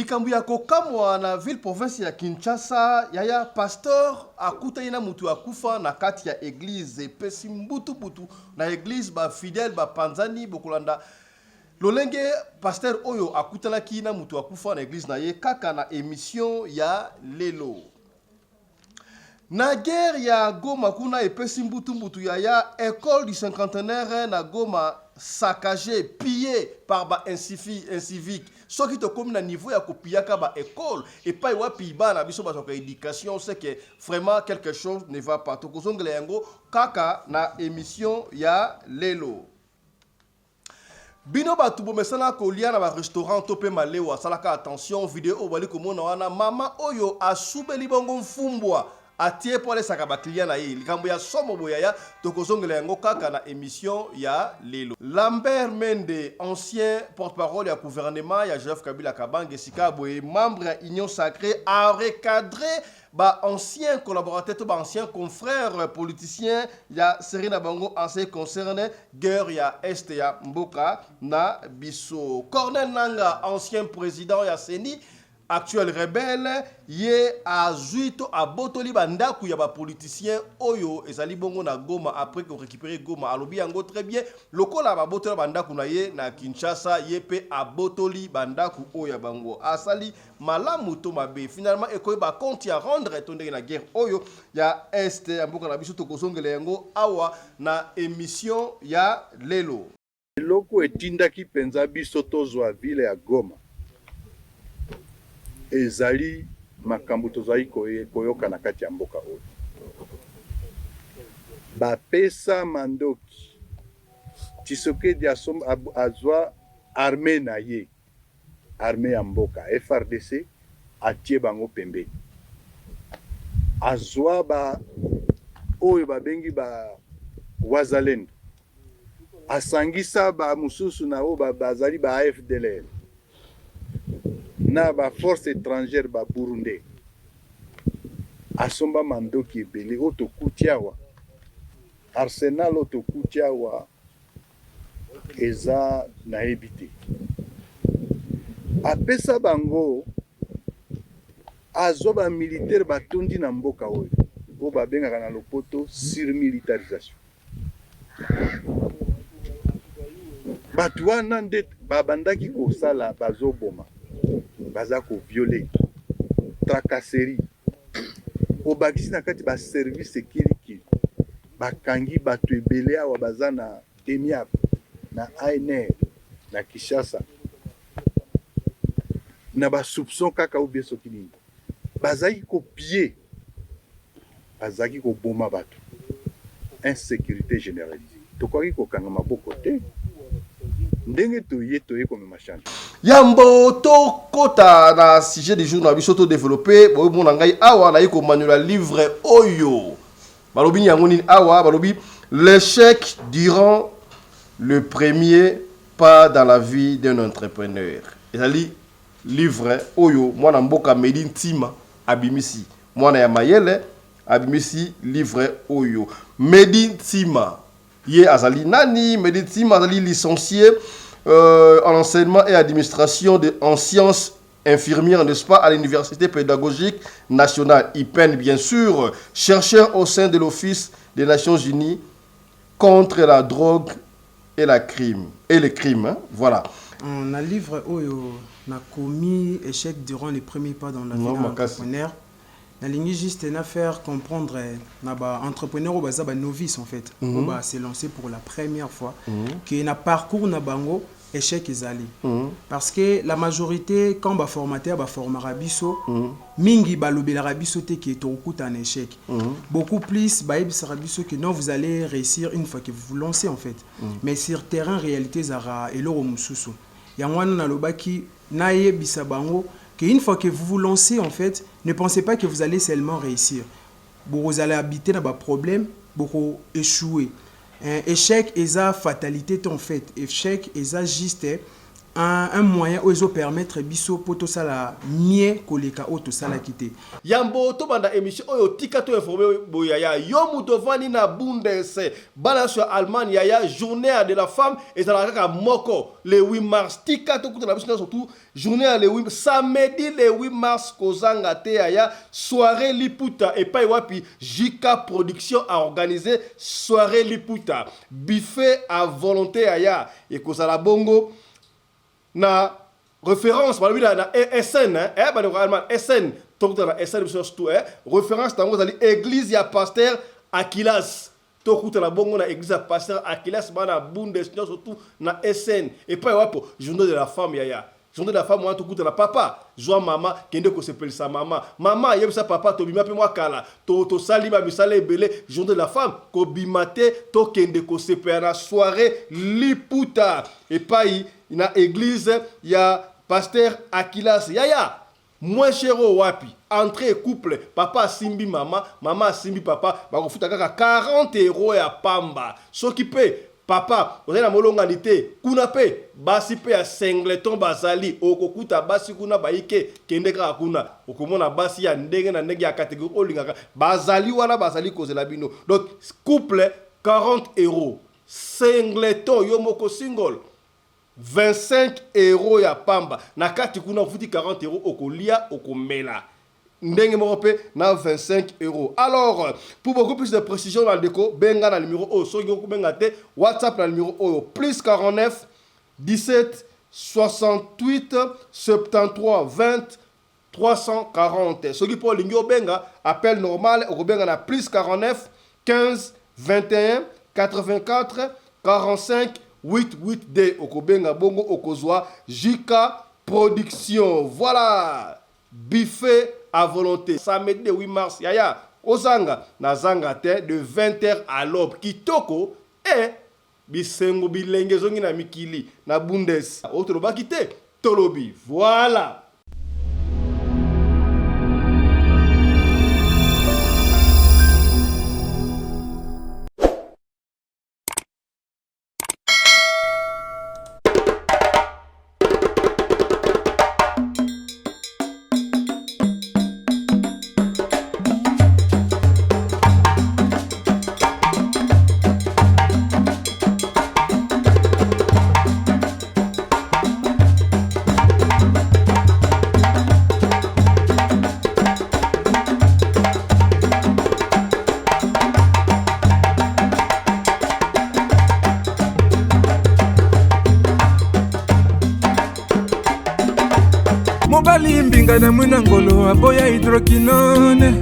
likambu ya kokamwa na ville province ya Kinshasa yaya pasteur akuta ina mutu akufa na kati ya église pesi mbutu na église ba fidèle ba panzani bokolanda lolenge pasteur oyo akutala kina mutu akufa na église na ye kaka na émission ya lelo. Na guerre ya Goma kuna epesi mbutu yaya école du cinquantenaire na Goma saccagé, pillé par ba incivique. Ce qui te comme na niveau ya kopiaka ba école et pas wa piba na biso ba éducation, c'est que vraiment quelque chose ne va pas. To kozongela yango kaka na émission ya lelo. Bino batu bomesana kolia na ba restaurant topé malewa salaka attention vidéo bali komona wana mama oyo asubeli bongo mfumbwa atie pour les sakaba client na ye likambo ya somo boyaya tokozongela yango kaka na émission ya lelo. Lambert Mende, ancien porte-parole ya gouvernement ya Joseph Kabila Kabange sika boye membre ya Union Sacrée a recadré ba ancien collaborateur to ba ancien confrère politicien ya Serena Bango ancien concerné guerre ya est ya mboka na biso. Cornel Nanga, ancien président ya Seni actuel rebelle ye azuito abotoli bandaku ya ba politicien oyo ezali bongo na Goma après qu'on récupérer Goma alobi yango très bien lokola ba botola bandaku na ye na Kinshasa ye pe abotoli bandaku oyo ya bango asali malamu to mabe finalement ekoy ba compte ya rendre tondenge na guerre oyo ya est ya mboka na biso to kozongela yango awa na émission ya lelo. Loko etindaki penza biso tozwa ville ya Goma ezali makambo tozali koyoka na kati ya mboka oyo bapesa mandoki Tshisekedi azwa armée na ye armée ya mboka FRDC atie bango pembeni azwa ba oyo babengi ba wazalendo asangisa ba mususu na o bazali ba AFDLR na ba force étrangère ba Burundi asomba mandoki ebele otokutiawa arsenal otokutiawa eza na ebite apesa bango azoba militaire batondi na mboka oyo o babengaka na lopoto surmilitarisation batu wana nde babandaki kosala bazoboma baza ko violer tracasserie obakisi na kati ba service kiriki bakangi batu ebele awa baza na demiap na ANR na Kinshasa na ba soupçon kaka ubie sokini bazaki ko piller bazaki ko boma batu insécurité généralisée tokoki ko kanga maboko te ndenge toye comme machin Yambo to kota na sujet du jour na biso to développer boy mon ngai awa na yiko manuel livre oyo balobi yango nini awa balobi l'échec durant le premier pas dans la vie d'un entrepreneur. Ezali livre oyo mwana mboka Medine Tima abimisi mwana ya mayele abimisi livre oyo Medine Tima ye azali nani Medine Tima azali licencié en enseignement et administration en sciences infirmières, n'est-ce pas, à l'université pédagogique nationale, IPEN bien sûr, chercheur au sein de l'Office des Nations Unies contre la drogue et le crime, hein? Voilà. On a livre où on a commis échec durant les premiers pas dans la vie d'un entrepreneur. La ligne juste une affaire comprendre un entrepreneur ou un novice en fait, on va se lancer pour la première fois, qui est un parcours na bango échec ezali. Parce que la majorité quand ba formateur ba formera biso mingi ba lobela biso te qui est au coup un échec. Beaucoup plus ba ebisara biso que non vous allez réussir une fois que vous vous lancez en fait. Mais sur terrain réalité zara eloro mususu. Yangwana na lobaki na yebisa bango qu'une fois que vous vous lancez, en fait, ne pensez pas que vous allez seulement réussir. Vous allez habiter dans des problèmes, vous échouer. Échec est la fatalité, en fait. Échec est juste un moyen où ils permettre biso poto sala mieux koleka auto sala kité yambo to banda émission oyo tika to informé boyaya yo mutovani na Bundes bana sur Allemagne yaya journée de la femme et ça la kaka moko le 8 mars tika to kutana biso surtout journée le 8 samedi le 8 mars kozanga te yaya soirée liputa et pas wapi JK production a organisé soirée liputa buffet à volonté yaya et kozala bongo na référence par na SN SN donc dans la SN surtout référence dans l'église ya pasteur Akilas to na bongo na église ya pasteur Akilas bana Bundes surtout na SN et pas wapo journée de la femme yaya journée de la femme moi to na papa joie maman kende ko sepel sa maman yebisa papa to bima pe moi kala to salima misala ebele journée de la femme ko bimate to kende ko sepel na soirée liputa et pas na église ya pasteur Akilas yaya moins chéro wapi entrée couple papa simbi maman simbi papa ba ko futa kaka 40 € ya pamba soki pe papa vous na molonga nité kuna pe basi pe ya singleton bazali okokuta basi kuna baike kende kaka kuna okomona basi ya ndenge na ndenge ya catégorie olingaka bazali wana bazali kozela bino donc couple 40 €, singleton yo moko single 25 € ya pamba na kati kuna futi 40 € okolia okomela ndenge morope na 25 €. Alors pour beaucoup plus de précision dans le déco benga na numéro o so ngoko benga te WhatsApp na numéro o +49 17 68 73 20 340 soki pour lingio benga appel normal o benga na +49 15 21 84 45 88D okobenga bongo okozwa JK production. Voilà, buffet à volonté samedi le 8 mars yaya ozanga na zanga te de 20h à l'aube kitoko et bisengo bilenge zongi na mikili na Bundes autre bakite tolobi. Voilà. mobali mbinga na mwina ngolo aboya hydroquinone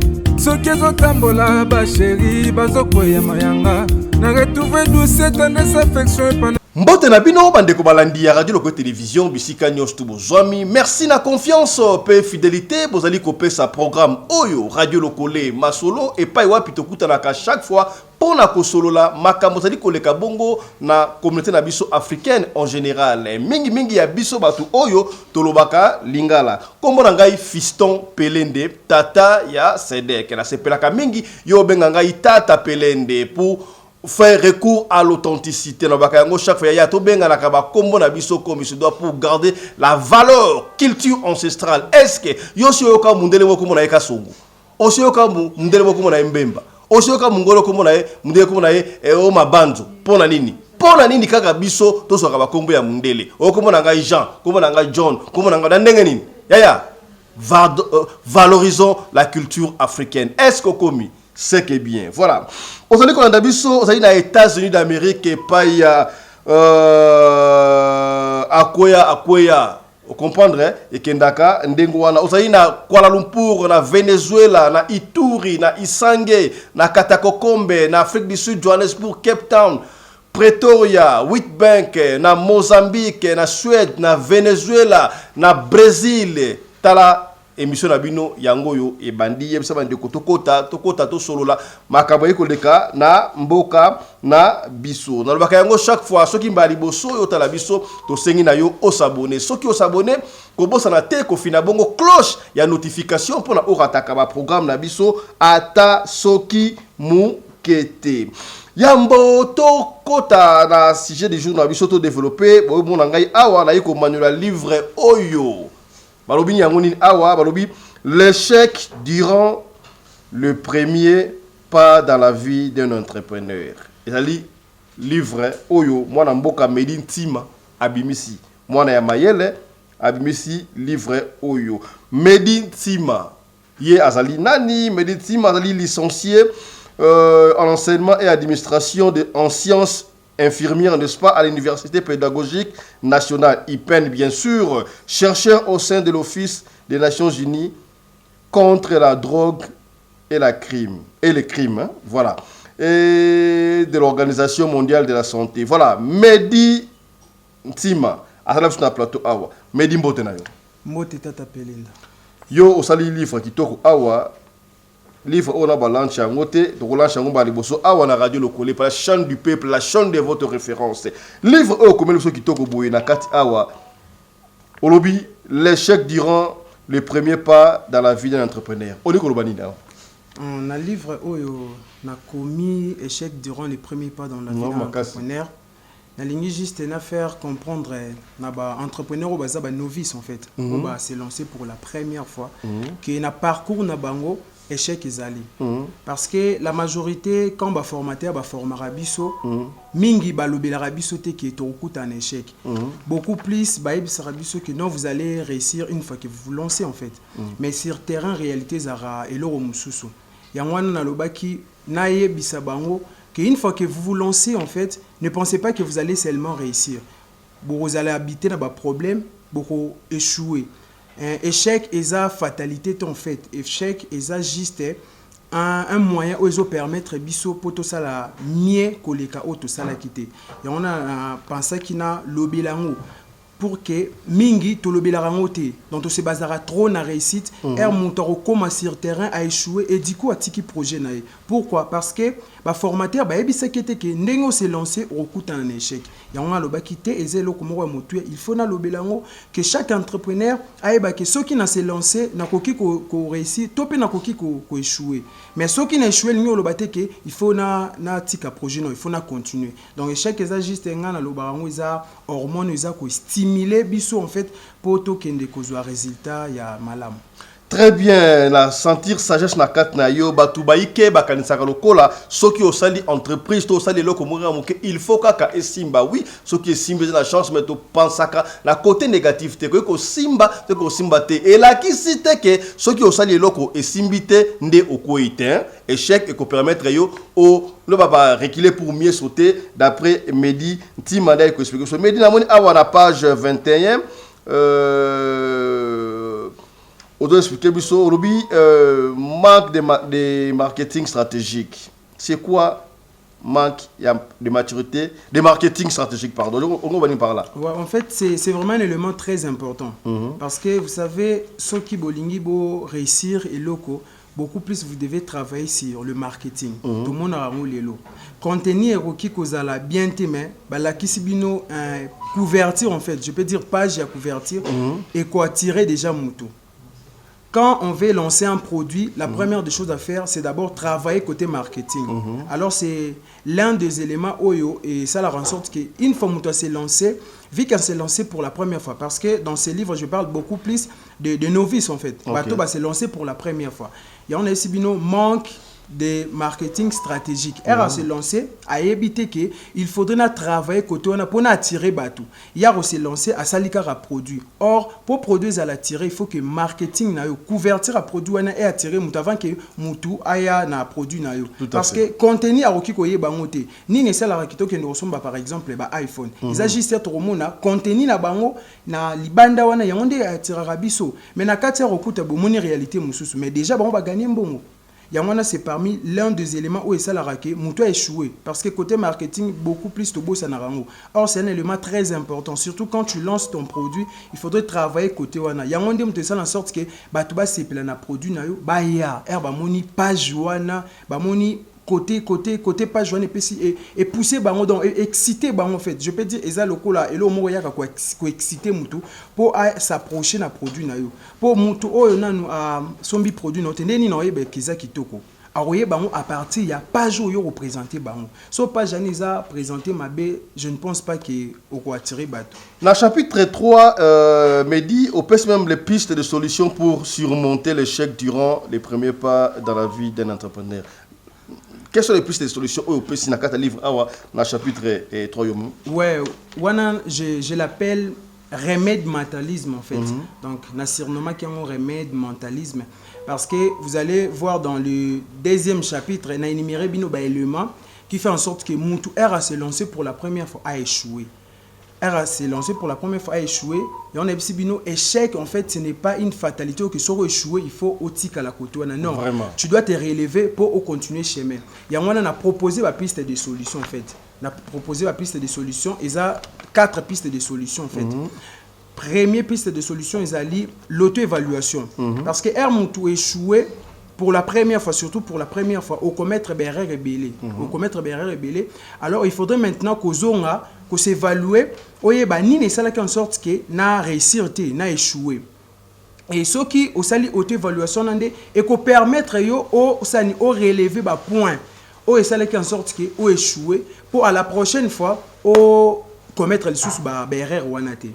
soki ezotambola basheri bazokweya mayanga na retrouve douce tendresse affection. Mbote na bino bandeko balandi ya radio loko télévision bisika nyos tubo zwami. Merci na confiance pe fidélité bozali kopé sa programme oyo radio lokole masolo et pa wapi tokuta na ka chaque fois pona ko solola makambo zali koleka bongo na communauté na biso africaine en général. Mingi ya biso batu oyo tolobaka lingala. Kombo na ngai Fiston Pelende tata ya Sedek na sepelaka mingi yo benga ngai tata Pelende pour faire recours à l'authenticité. Chaque fois, il y a tout bien à la kaba kombo na biso comme il se doit pour garder la valeur culture ancestrale. Est-ce que yosioka mundele woko mona eka songo? Osioka mundele woko mona mbemba? Osioka mungolo ko mona mundele ko mona o mabanzo? Pona nini? Pona nini kaka biso to so kaba kombo ya mundele? Oko mona ngai Jean, ko mona ngai John, ko mona ngai ndenge nini? Yaya. Valorisons la culture africaine. Est-ce que komi c'est que bien. Voilà. Aujourd'hui, qu'on a d'habitude, aux États-Unis d'Amérique, et pas il y a Akoya, vous comprendrez? Et Kendaka, Ndengwana. Aujourd'hui, na Kuala Lumpur, na Venezuela, na Ituri, na Isange, na Katakokombe, na Afrique du Sud, Johannesburg, Cape Town, Pretoria, Witbank, na Mozambique, na Suède, na Venezuela, na Brésil, Tala. Émission na bino yangoyo e bandi yebisa bandi tokota to solola makabo ekoleka na mboka na biso na lobaka yango chaque fois soki mbali boso yo tala biso to sengi na yo osabone soki osabone ko bosa na te ko fina bongo cloche ya notification pona orataka ba programme na biso ata soki mu Kete. Yambo to kota na sujet du jour na biso to développer bo mon ngai awa na yiko manuel livre oyo. Balobi nyangoni awa balobi l'échec durant le premier pas dans la vie d'un entrepreneur. Ezali livre oyo mwana mboka Medine Tima abimisi mwana ya mayele abimisi livre oyo Medine Tima ye azali nani Medine Tima azali licencié en enseignement et administration en sciences infirmières, n'est-ce pas, à l'université pédagogique nationale IPEN, bien sûr, chercheur au sein de l'Office des Nations Unies contre la drogue et les crimes, hein, voilà, et de l'Organisation mondiale de la santé. Voilà, Medi Tima, à la fin plateau awa, Medi Mbotenayo. Mbote tata pelinda. Yo osali livre kitoko awa. Livre on a balance en côté de Roland Changon Baliboso awa na radio locale par la chaîne du peuple, la chaîne de votre référence. Livre au comme ceux qui toko boye na kati awa. Olobi l'échec durant le premier pas dans la vie d'un entrepreneur. Oli kolobani na. On a livre oyo na commis échec durant les premiers pas dans la vie d'un entrepreneur. La ligne juste na faire comprendre na ba entrepreneur ou ba novice en fait. On va se lancer pour la première fois que na parcours na bango échec ezali parce que la majorité quand ba formateur ba formera biso mingi ba lobela biso te ki to okuta un échec beaucoup plus ba ebisara biso que non vous allez réussir une fois que vous vous lancez en fait mais sur terrain réalité zara eloro mususu yangwana na lobaki na yebisa bango que une fois que vous vous lancez en fait ne pensez pas que vous allez seulement réussir vous allez habiter dans ba problème beaucoup échouer. Échec et sa fatalité en fait échec et ça juste un moyen où ils permettre biso poto sala mieux koleka auto sala quitter et on a pensé qu'il na lobelango pour que mingi to lobelango te donc to se basera trop na réussite er monteur comment sur terrain a échoué et du coup a tiki projet na pourquoi parce que ba formateur ba ebisa kete ke ndengo se lancer au coup un échec ya on a lo bakité et zelo komoko motu il faut na lobelango que chaque entrepreneur aeba que ceux qui na se lancer na koki ko réussir topé na koki ko échouer mais ceux qui na échoué ni lo bateke il faut na tika projet non il faut na continuer donc échec ça juste nga na lo barango za hormone za ko stimuler biso en fait pour to kende ko zo résultat ya malam. Très bien, la sentir sagesse na kat na yo batu baike bakanisaka lokola soki osali entreprise to osali loko mura muke il faut kaka esimba oui soki esimba la chance mais to pensaka la côté négatif te ko simba te et la kisite ke soki osali loko esimbite nde okoite échec et ko permettre yo o le baba reculer pour mieux sauter d'après Medi Timanda ko expliquer so Medi na moni awa na page 21 on doit expliquer manque de marketing stratégique. C'est quoi manque de maturité, de marketing stratégique, pardon. On va par là. Ouais, en fait, c'est vraiment un élément très important. Parce que vous savez, ceux qui bolingi bo réussir et loco, beaucoup plus vous devez travailler sur le marketing. Tout le monde a roulé l'eau. Contenu qui kozala bien témé, la kisibino couverture en fait, je peux dire page à couverture et quoi tirer déjà moutou. Quand on veut lancer un produit, la première des choses à faire, c'est d'abord travailler côté marketing. Alors, c'est l'un des éléments OYO et ça la rend sorte qu'une fois que s'est lancé, vu qu'on s'est lancé pour la première fois, parce que dans ces livres, je parle beaucoup plus de novices en fait. Bateau s'est lancé pour la première fois. Et on a ici manque de marketing stratégique. Elle s'est lancé à éviter qu'il faudrait travailler côté pour attirer Batou. Il a s'est lancé à Salikara produit. Or, pour produire à l'attirer, il faut que marketing na yo couverture à produit et attirer moutou avant que moutou aya na produit na yo. Parce que contenu à roki koye bangote. Ni ne sala rakito ke ndosomba par exemple ba iPhone. Ils agissent être romona contenu na bango na libanda wana yangonde attirera biso. Mais na kati ya rokuta bomoni réalité mususu. Mais déjà bango ba gagner mbongo. Yamana c'est parmi l'un des éléments où ça l'a raqué, Moutou a échoué parce que côté marketing beaucoup plus de beau ça n'a rien. Or c'est un élément très important, surtout quand tu lances ton produit, il faudrait travailler côté wana. Yamonde mte ça en sorte que batuba c'est plein na produit na yo, ba ya, ba moni page wana, ba moni côté page joine et pousser bango donc exciter bango en fait je peux dire eza lokola et le moko yaka ko exciter mutu pour s'approcher na produit na yo pour mutu oyo nanu sombi produit no tendeni na yebe kiza kitoko à partir il y a page où représenté bango so page anisa présenté mabe je ne pense pas que au attirer bateau. Dans le chapitre 3 Mehdi opère même les pistes de solutions pour surmonter l'échec durant les premiers pas dans la vie d'un entrepreneur. Quelles sont les pistes de solutions au peut si nakata livre awa dans le chapitre 3 yomu? Ouais, je l'appelle remède mentalisme en fait. Donc nasirnoma qui est un remède mentalisme. Parce que vous allez voir dans le deuxième chapitre, il y a énuméré un élément qui fait en sorte que Moutou R s'est lancé pour la première fois à échouer. R s'est lancé pour la première fois à échouer. Et on a aussi un échec, en fait, ce n'est pas une fatalité que sur échouer, il faut aussi à la côte. Non, vraiment. Tu dois te relever pour continuer chemin. Et on a proposé la piste de solutions en fait. On a proposé la piste de solutions. Il y a 4 pistes de solutions en fait. Première piste de solution, ils allaient l'auto-évaluation. Parce que R Moutou échoué pour la première fois, surtout pour la première fois, au commettre BRR rebellé. Au commettre BRR rebellé. Alors il faudrait maintenant qu'on s'évalue, ni ne sala en sorte que n'a réussi, n'a échoué. Et ce qui au sali auto-évaluation et qu'on permettre au relever ba point, au sala en sorte que au échoué pour à la prochaine fois au commettre les sous ba BRR wanate.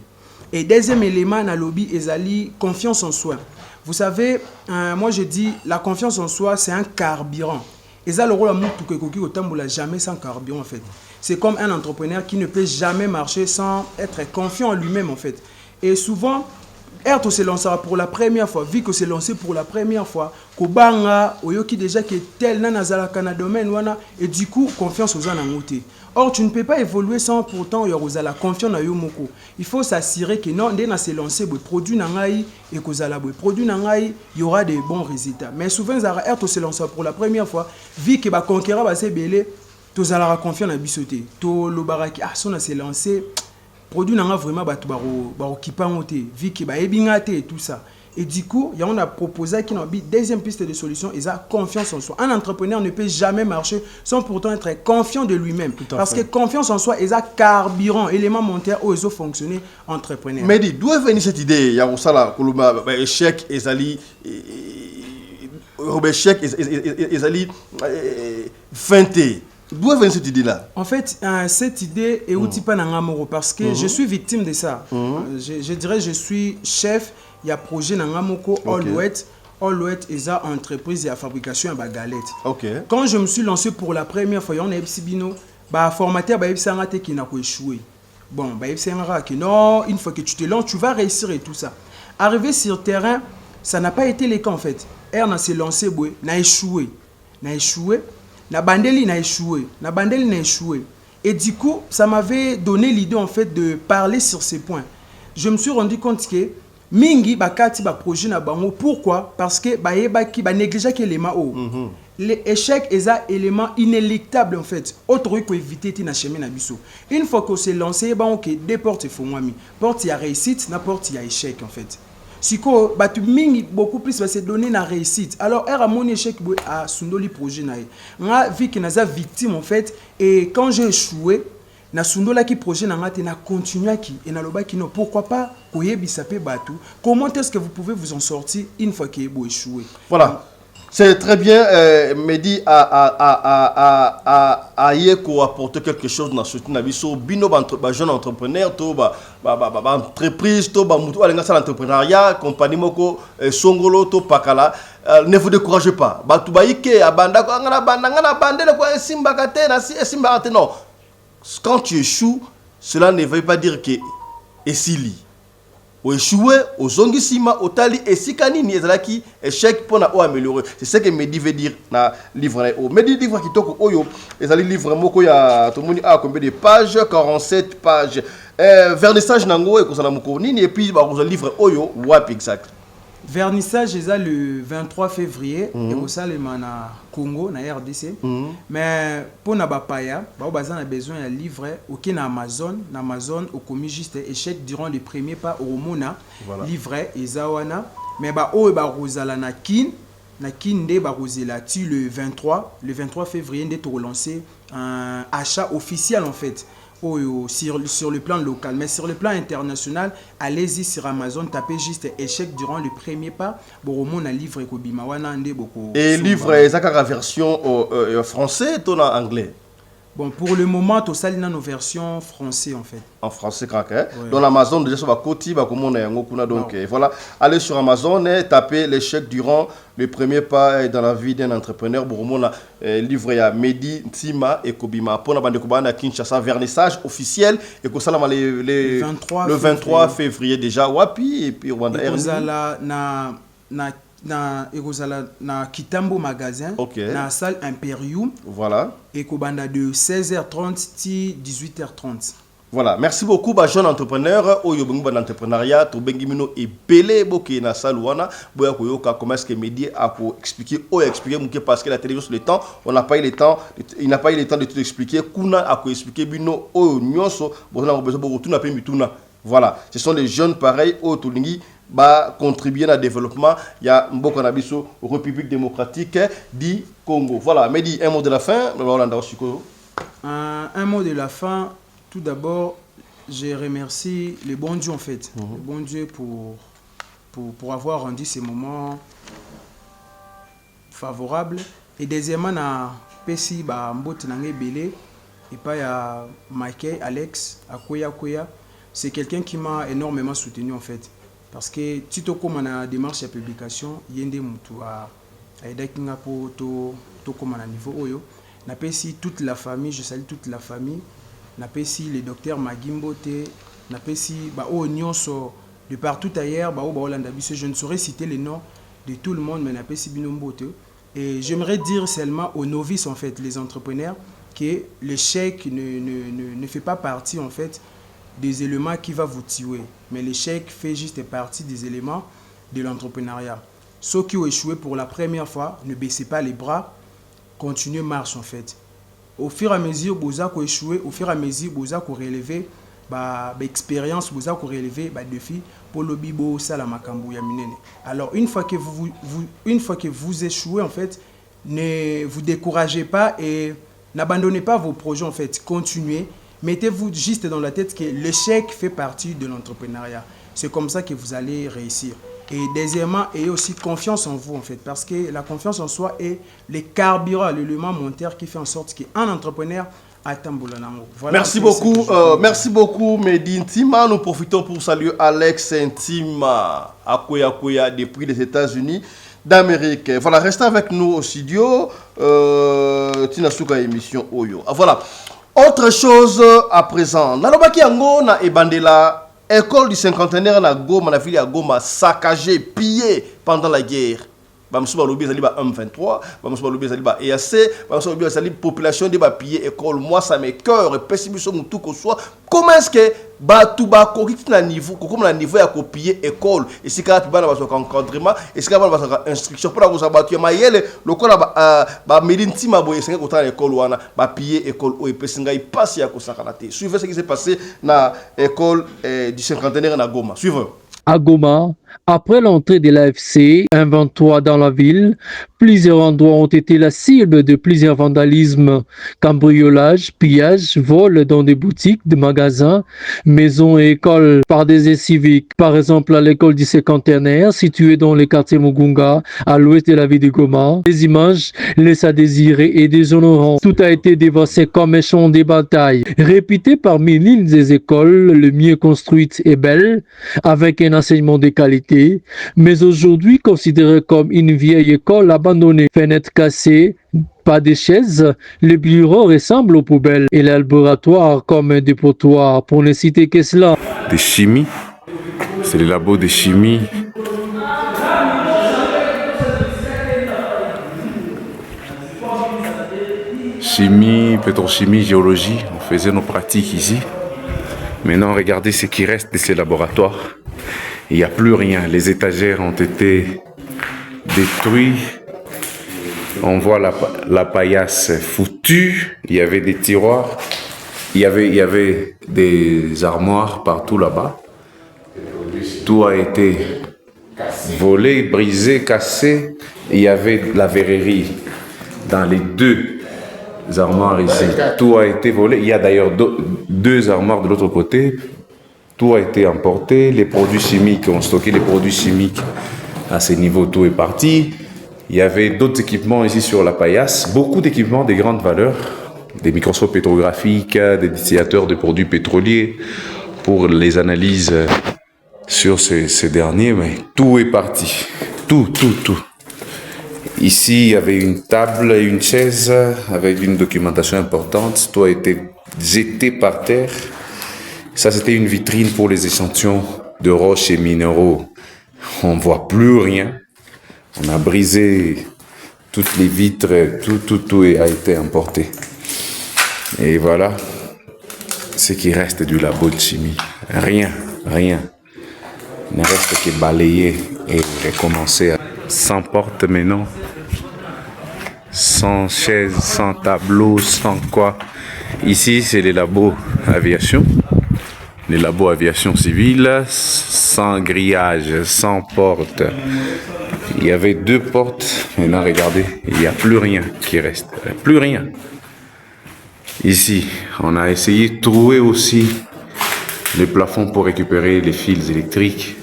Et deuxième élément, dans le lobby, c'est confiance en soi. Vous savez, moi je dis, la confiance en soi, c'est un carburant. Et ça, le rôle de jamais sans carburant, en fait. C'est comme un entrepreneur qui ne peut jamais marcher sans être confiant en lui-même, en fait. Et souvent, Erto se lancera pour la première fois, vu que c'est lancé pour la première fois, Kobanga, Oyoki déjà qui est tel dans le domaine, et du coup, confiance aux anangoté. Or, tu ne peux pas évoluer sans pourtant la confiance dans Yomoko. Il faut s'assurer que non, dès que c'est lancé, le produit nangai et que le produit nangai, il y aura des bons résultats. Mais souvent, Erto se lancera pour la première fois, vu que le conquérant va se belé, tu as confiance dans Bissoté. Tu le baraki, ah, son s'est lancé. Produit n'a vraiment vu qu'il et tout ça. Et du coup, on a proposé qu'il y a une deuxième piste de solution, il a confiance en soi. Un entrepreneur ne peut jamais marcher sans pourtant être confiant de lui-même. Parce que confiance en soi, il a carburant, élément montaire où il a fonctionné entrepreneur. Mais d'où est venue cette idée? Il y a un échec, feinté. D'où est venue cette idée-là? En fait, cette idée est outil pas n'angamoro parce que je suis victime de ça. Je dirais je suis chef, il y a projet n'angamoko Allwet est une entreprise de fabrication de galettes. Quand je me suis lancé pour la première fois, on a Epsibino, formateur qui n'a pas échoué. Bon, non, une fois que tu te lances, tu vas réussir et tout ça. Arrivé sur le terrain, ça n'a pas été le cas en fait. R s'est lancé, n'a échoué. La bandeli n'a échoué. Et du coup, ça m'avait donné l'idée en fait de parler sur ces points. Je me suis rendu compte que mingi bakati ba projet na bango. Pourquoi? Parce que négligé que l'élément haut. L'échec est un élément inéluctable en fait. Autre que éviter na chemin na biso. Une fois qu'on s'est lancé, deux portes font moi mi. Porte il y a réussite, na porte il y a échec en fait. Si ko batu mingi beaucoup plus va se donner na réussite. Alors era mon échec à sundoli projet na nga vu que naza victime en fait et quand j'ai échoué na sundola ki projet na ngate na continuer qui et na loba qui non pourquoi pas koyebisa pe batu. Comment est-ce que vous pouvez vous en sortir une fois que vous échoué? Voilà. C'est très bien, Mehdi a apporté quelque chose dans ce soutien. Bino jeune entrepreneur, entreprise, l'entrepreneuriat, compagnie moko songolo to pakala. Ne vous découragez pas. Non. Quand tu échoues, cela ne veut pas dire que esili. Au échoué, au zongisima, au tali, et si kanini ezalaki échec pour na améliorer. C'est ce que Mehdi veut dire dans le livre. Mehdi livre qui toko oyo, ezali livre moko ya tout le monde a combien de pages? 47 pages. Vernissage nango et kozala moko nini et puis ba livre oyo wap exact. Vernissage est le 23 février et au Salema na Congo na RDC. Mais pour na bapaya, on a besoin d'un livre na Amazon au commis juste échec durant les premiers pas au Mona livret ezawana mais rozala na kin de rozela le 23 février de relancer un achat officiel en fait. sur le plan local. Mais sur le plan international, allez-y sur Amazon, tapez juste échec durant le premier pas. Bon, un livre et livre est la version français ou en anglais? Bon, pour le moment, tout ça, il y a nos versions français en fait. En français, quand même. Dans Amazon, déjà, sur la côte, donc voilà. Allez sur Amazon et tapez l'échec durant le premier pas dans la vie d'un entrepreneur. Pour livre à Mehdi Ntima et Kobima. Pour la bande de Kobana Kinshasa, vernissage officiel. Et que ça, le 23 février déjà. Wapi et puis Rwanda. Na Kitambo magasin, na salle Imperium. Voilà. Et Kobanda de 16h30 à 18h30. Voilà, merci beaucoup ba jeune entrepreneur au yobungu ba entrepreneuriat to bengimino et belé boké na salle wana boya ko yoka comment est-ce que Mehdi a pour expliquer parce que la télévision sur le temps, on n'a pas eu le temps, il n'a pas eu le temps de tout expliquer. Kuna a ko expliquer bino o nyonso bona ko besoin beaucoup tout na pe mituna. Voilà, ce sont les jeunes pareils au Tolingi va contribuer à le développement. Il y a Mboko Nabiso, République démocratique du Congo. Voilà, Mehdi, un mot de la fin. Un mot de la fin. Tout d'abord, je remercie le bon Dieu en fait. Le bon Dieu pour avoir rendu ces moments favorables. Et deuxièmement, na Pessi Mbote Nangé Belé et pas ya Michael, Alex, Akoya. C'est quelqu'un qui m'a énormément soutenu en fait. Parce que si tu as une démarche de publication, il y a des gens qui ont toute la famille, je salue toute la famille. Le docteur Magimbote, de partout ailleurs, je ne saurais citer les noms de tout le monde, mais et j'aimerais dire seulement aux novices, en fait, les entrepreneurs, que l'échec ne fait pas partie en fait, des éléments qui vont vous tuer. Mais l'échec fait juste partie des éléments de l'entrepreneuriat. Ceux qui ont échoué pour la première fois, ne baissez pas les bras, continuez marche en fait. Au fur et à mesure, vous avez échoué, au fur et à mesure, vous avez relevé l'expérience, vous avez relevé le défi pour le bibo, ça la makambu ya minene. Alors une fois que vous échouez en fait, ne vous découragez pas et n'abandonnez pas vos projets en fait, continuez. Mettez-vous juste dans la tête que l'échec fait partie de l'entrepreneuriat. C'est comme ça que vous allez réussir. Et deuxièmement, ayez aussi confiance en vous en fait, parce que la confiance en soi est le carburant, l'élément moteur qui fait en sorte qu'un entrepreneur atteint Bolanango. Voilà. Merci beaucoup Mehdi Ntima. Nous profitons pour saluer Alex Ntima Akoya depuis les États-Unis d'Amérique. Voilà, restez avec nous au studio. Tina Souka émission Oyo. Voilà. Autre chose à présent. Nalobaki Ango na ebandela école du cinquantenaire na Goma na ville ya Goma saccagé, pillé pendant la guerre. Bamsuba lobi zali ba M23, bamsuba lobi zali ba EAC, bamsuba lobi zali population de ba piller école. Moi ça me cœur pessimisme mutu ko soit. Comment est-ce que ba tout ba ko kiti na niveau ko comme na niveau ya ko piller école et si ka ba na ba so encadrement et si ka ba na ba instruction pour la ba tu mayele lokola ba Mehdi Ntima boye senga ko ta école wana ba piller école o epesinga ipasse ya ko sakalate. Suivez ce qui s'est passé na école du cinquantenaire na Goma. Suivez. À Goma, après l'entrée de l'AFC, un 23 dans la ville, plusieurs endroits ont été la cible de plusieurs vandalismes, cambriolages, pillages, vols dans des boutiques, des magasins, maisons et écoles par des aides civiques. Par exemple, à l'école du cinquantenaire, située dans le quartier Mugunga, à l'ouest de la ville de Goma. Les images laissent à désirer et déshonorant. Tout a été dévasté comme un champ de bataille. Réputé parmi l'une des écoles le mieux construite et belle, avec un enseignement de qualité, mais aujourd'hui considéré comme une vieille école abandonnée. Fenêtres cassées, pas de chaises, les bureaux ressemblent aux poubelles et les laboratoires comme un dépotoir, pour ne citer que cela. De chimie, c'est le labo de chimie. Chimie, pétrochimie, géologie, on faisait nos pratiques ici. Maintenant, regardez ce qui reste de ces laboratoires. Il n'y a plus rien. Les étagères ont été détruites. On voit la paillasse foutue. Il y avait des tiroirs. Il y avait des armoires partout là-bas. Tout a été volé, brisé, cassé. Il y avait de la verrerie dans les deux armoires ici. Tout a été volé. Il y a d'ailleurs deux armoires de l'autre côté. Tout a été emporté. Les produits chimiques, on stockait les produits chimiques à ces niveaux, tout est parti. Il y avait d'autres équipements ici sur la paillasse. Beaucoup d'équipements de grande valeur. Des microscopes pétrographiques, des distillateurs de produits pétroliers pour les analyses sur ces derniers. Mais tout est parti. Tout. Ici, il y avait une table et une chaise avec une documentation importante. Tout a été jeté par terre. Ça, c'était une vitrine pour les échantillons de roches et minéraux. On ne voit plus rien. On a brisé toutes les vitres, tout a été emporté. Et voilà ce qui reste du labo de chimie. Rien. Il ne reste que balayer et recommencer. Sans porte maintenant, sans chaise, sans tableau, sans quoi. Ici, c'est les labos aviation. Les labos aviation civile, sans grillage, sans porte. Il y avait 2 portes. Maintenant, regardez, il n'y a plus rien qui reste. Plus rien. Ici, on a essayé de trouver aussi les plafonds pour récupérer les fils électriques.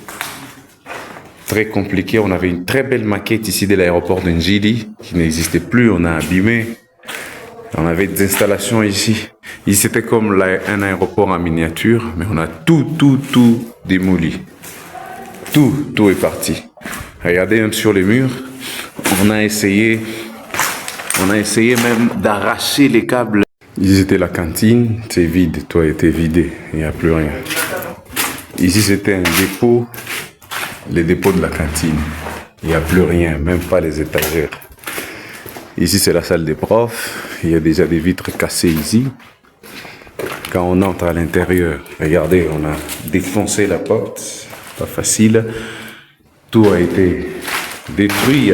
Très compliqué. On avait une très belle maquette ici de l'aéroport de Njili qui n'existait plus. On a abîmé. On avait des installations ici. Ici, c'était comme un aéroport en miniature, mais on a tout démoli. Tout est parti. Regardez même sur les murs. On a essayé même d'arracher les câbles. Ici, c'était la cantine. C'est vide. Tout a été vidé. Il n'y a plus rien. Ici, c'était un dépôt. Les dépôts de la cantine. Il n'y a plus rien. Même pas les étagères. Ici, c'est la salle des profs. Il y a déjà des vitres cassées ici. Quand on entre à l'intérieur, regardez, on a défoncé la porte. Pas facile. Tout a été détruit.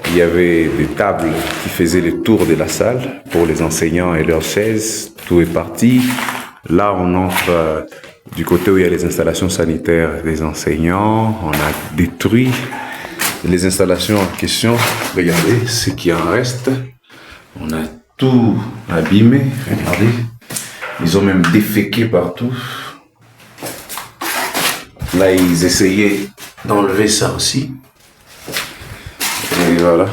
Il y avait des tables qui faisaient le tour de la salle pour les enseignants et leurs chaises. Tout est parti. Là, on entre du côté où il y a les installations sanitaires des enseignants. On a détruit les installations en question. Regardez ce qui en reste. On a tout abîmé. Regardez. Ils ont même déféqué partout. Là, ils essayaient d'enlever ça aussi. Et voilà.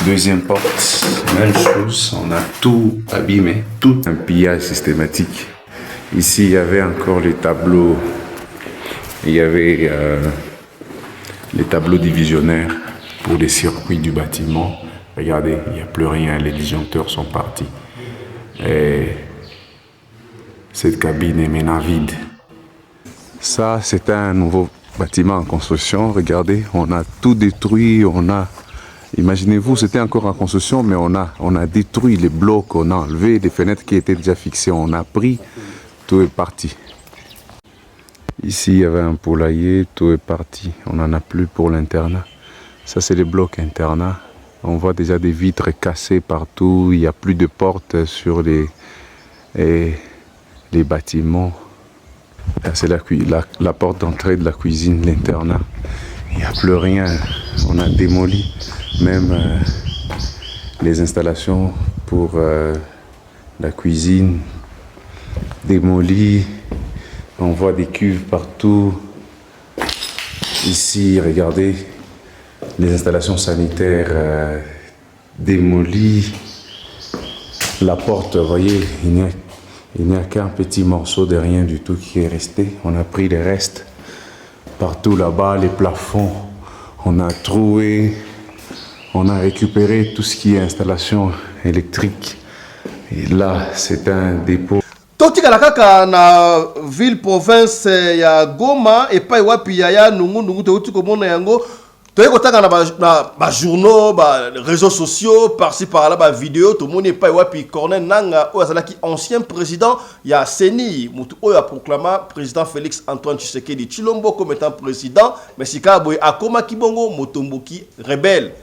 Deuxième porte, même chose. On a tout abîmé. Tout un pillage systématique. Ici, il y avait encore les tableaux. Il y avait les tableaux divisionnaires pour les circuits du bâtiment. Regardez, il n'y a plus rien. Les disjoncteurs sont partis. Et cette cabine est maintenant vide. Ça, c'est un nouveau bâtiment en construction. Regardez, on a tout détruit. Imaginez-vous, c'était encore en construction, mais on a détruit les blocs, on a enlevé les fenêtres qui étaient déjà fixées. On a pris, tout est parti. Ici, il y avait un poulailler, tout est parti. On n'en a plus pour l'internat. Ça, c'est les blocs internat. On voit déjà des vitres cassées partout. Il n'y a plus de portes sur les bâtiments. Là, c'est la porte d'entrée de la cuisine, l'internat. Il n'y a plus rien. On a démoli même les installations pour la cuisine. Démoli. On voit des cuves partout. Ici, regardez, les installations sanitaires démolies. La porte, vous voyez, il n'y a qu'un petit morceau de rien du tout qui est resté. On a pris les restes partout là-bas, les plafonds. On a trouvé, on a récupéré tout ce qui est installation électrique. Et là, c'est un dépôt. Totikala kaka na ville province ya Goma epai wapi ya nungu teuti komona yango toyeko taka na ba journaux ba réseaux sociaux par-ci par-là ba vidéo to moni epai wapi Corneille Nangaa oyo azalaki ancien président ya CENI mutu oyo a proclama président Félix Antoine Tshisekedi Tshilombo comme étant président mais sika boy akoma kibongo motomboki rebelle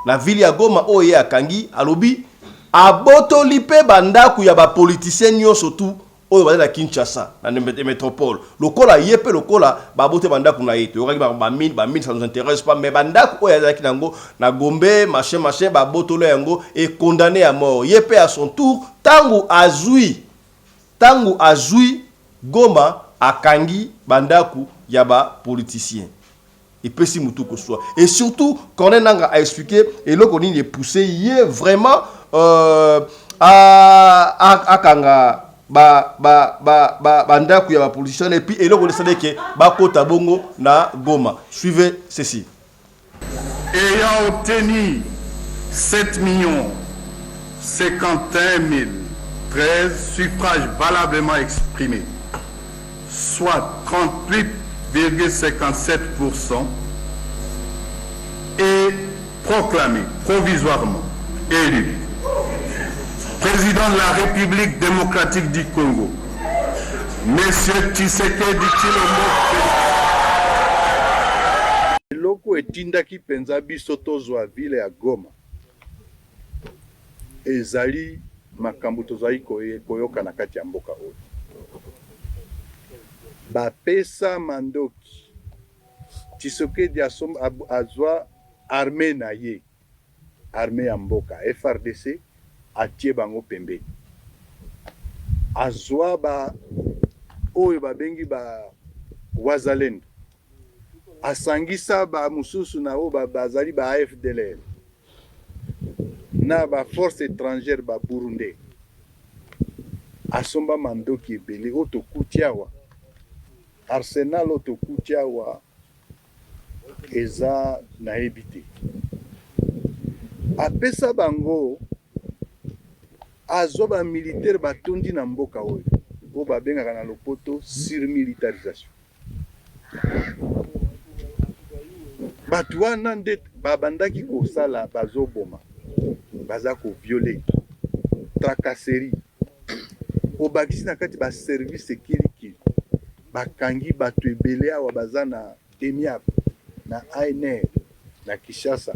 la ville ya Goma oyo ya kangi alobi aboto lipe bandaku ya ba politiciens nyo surtout oyo bazali na Kinshasa na métropole lokola yepe lokola babote bandako na yete okaki ba mine ça nous intéresse pas mais bandako oyo azalaki nango na Gombe machin babotolo yango et condamné à mort yepe à son tour tangu azui Goma akangi bandaku ya ba politicien et pesi mutu ko soit et surtout Corneille Nangaa a expliqué et là qu'on est poussé hier vraiment à kanga bandaku ya ba politicien et puis et là on sait que ba kota bongo na Goma. Suivez ceci. Ayant obtenu 7 51 013 suffrages valablement exprimés, soit 38,57%, est proclamé provisoirement élu président de la République démocratique du Congo, Monsieur Tshisekedi Tshilombo. Eloko etindaki penza biso tozwa ville ya Goma ezali makambo tozali koyoka na kati ya mboka oyo. Bapesa mandoki Tshisekedi azwa armée na ye, armée ya mboka FRDC atie bango pembeni, azwa ba oyo babengi ba wazalendo, asangisa ba mususu na oyo bazali ba AFDLR na ba force étrangère ba Burundi, asomba mandoki ebele oyo tokuti awa arsenal oyo tokuti awa eza nayebi te. Apesa bango azwa ba militaire batondi na mboka oyo oyo babengaka na lopoto surmilitarisation. Bato wana nde babandaki kosala bazoboma, baza koviole, tracasserie, obakisi na kati ba service kilikili, bakangi bato ebele awa baza na DEMIAP, na ANR, na Kinshasa,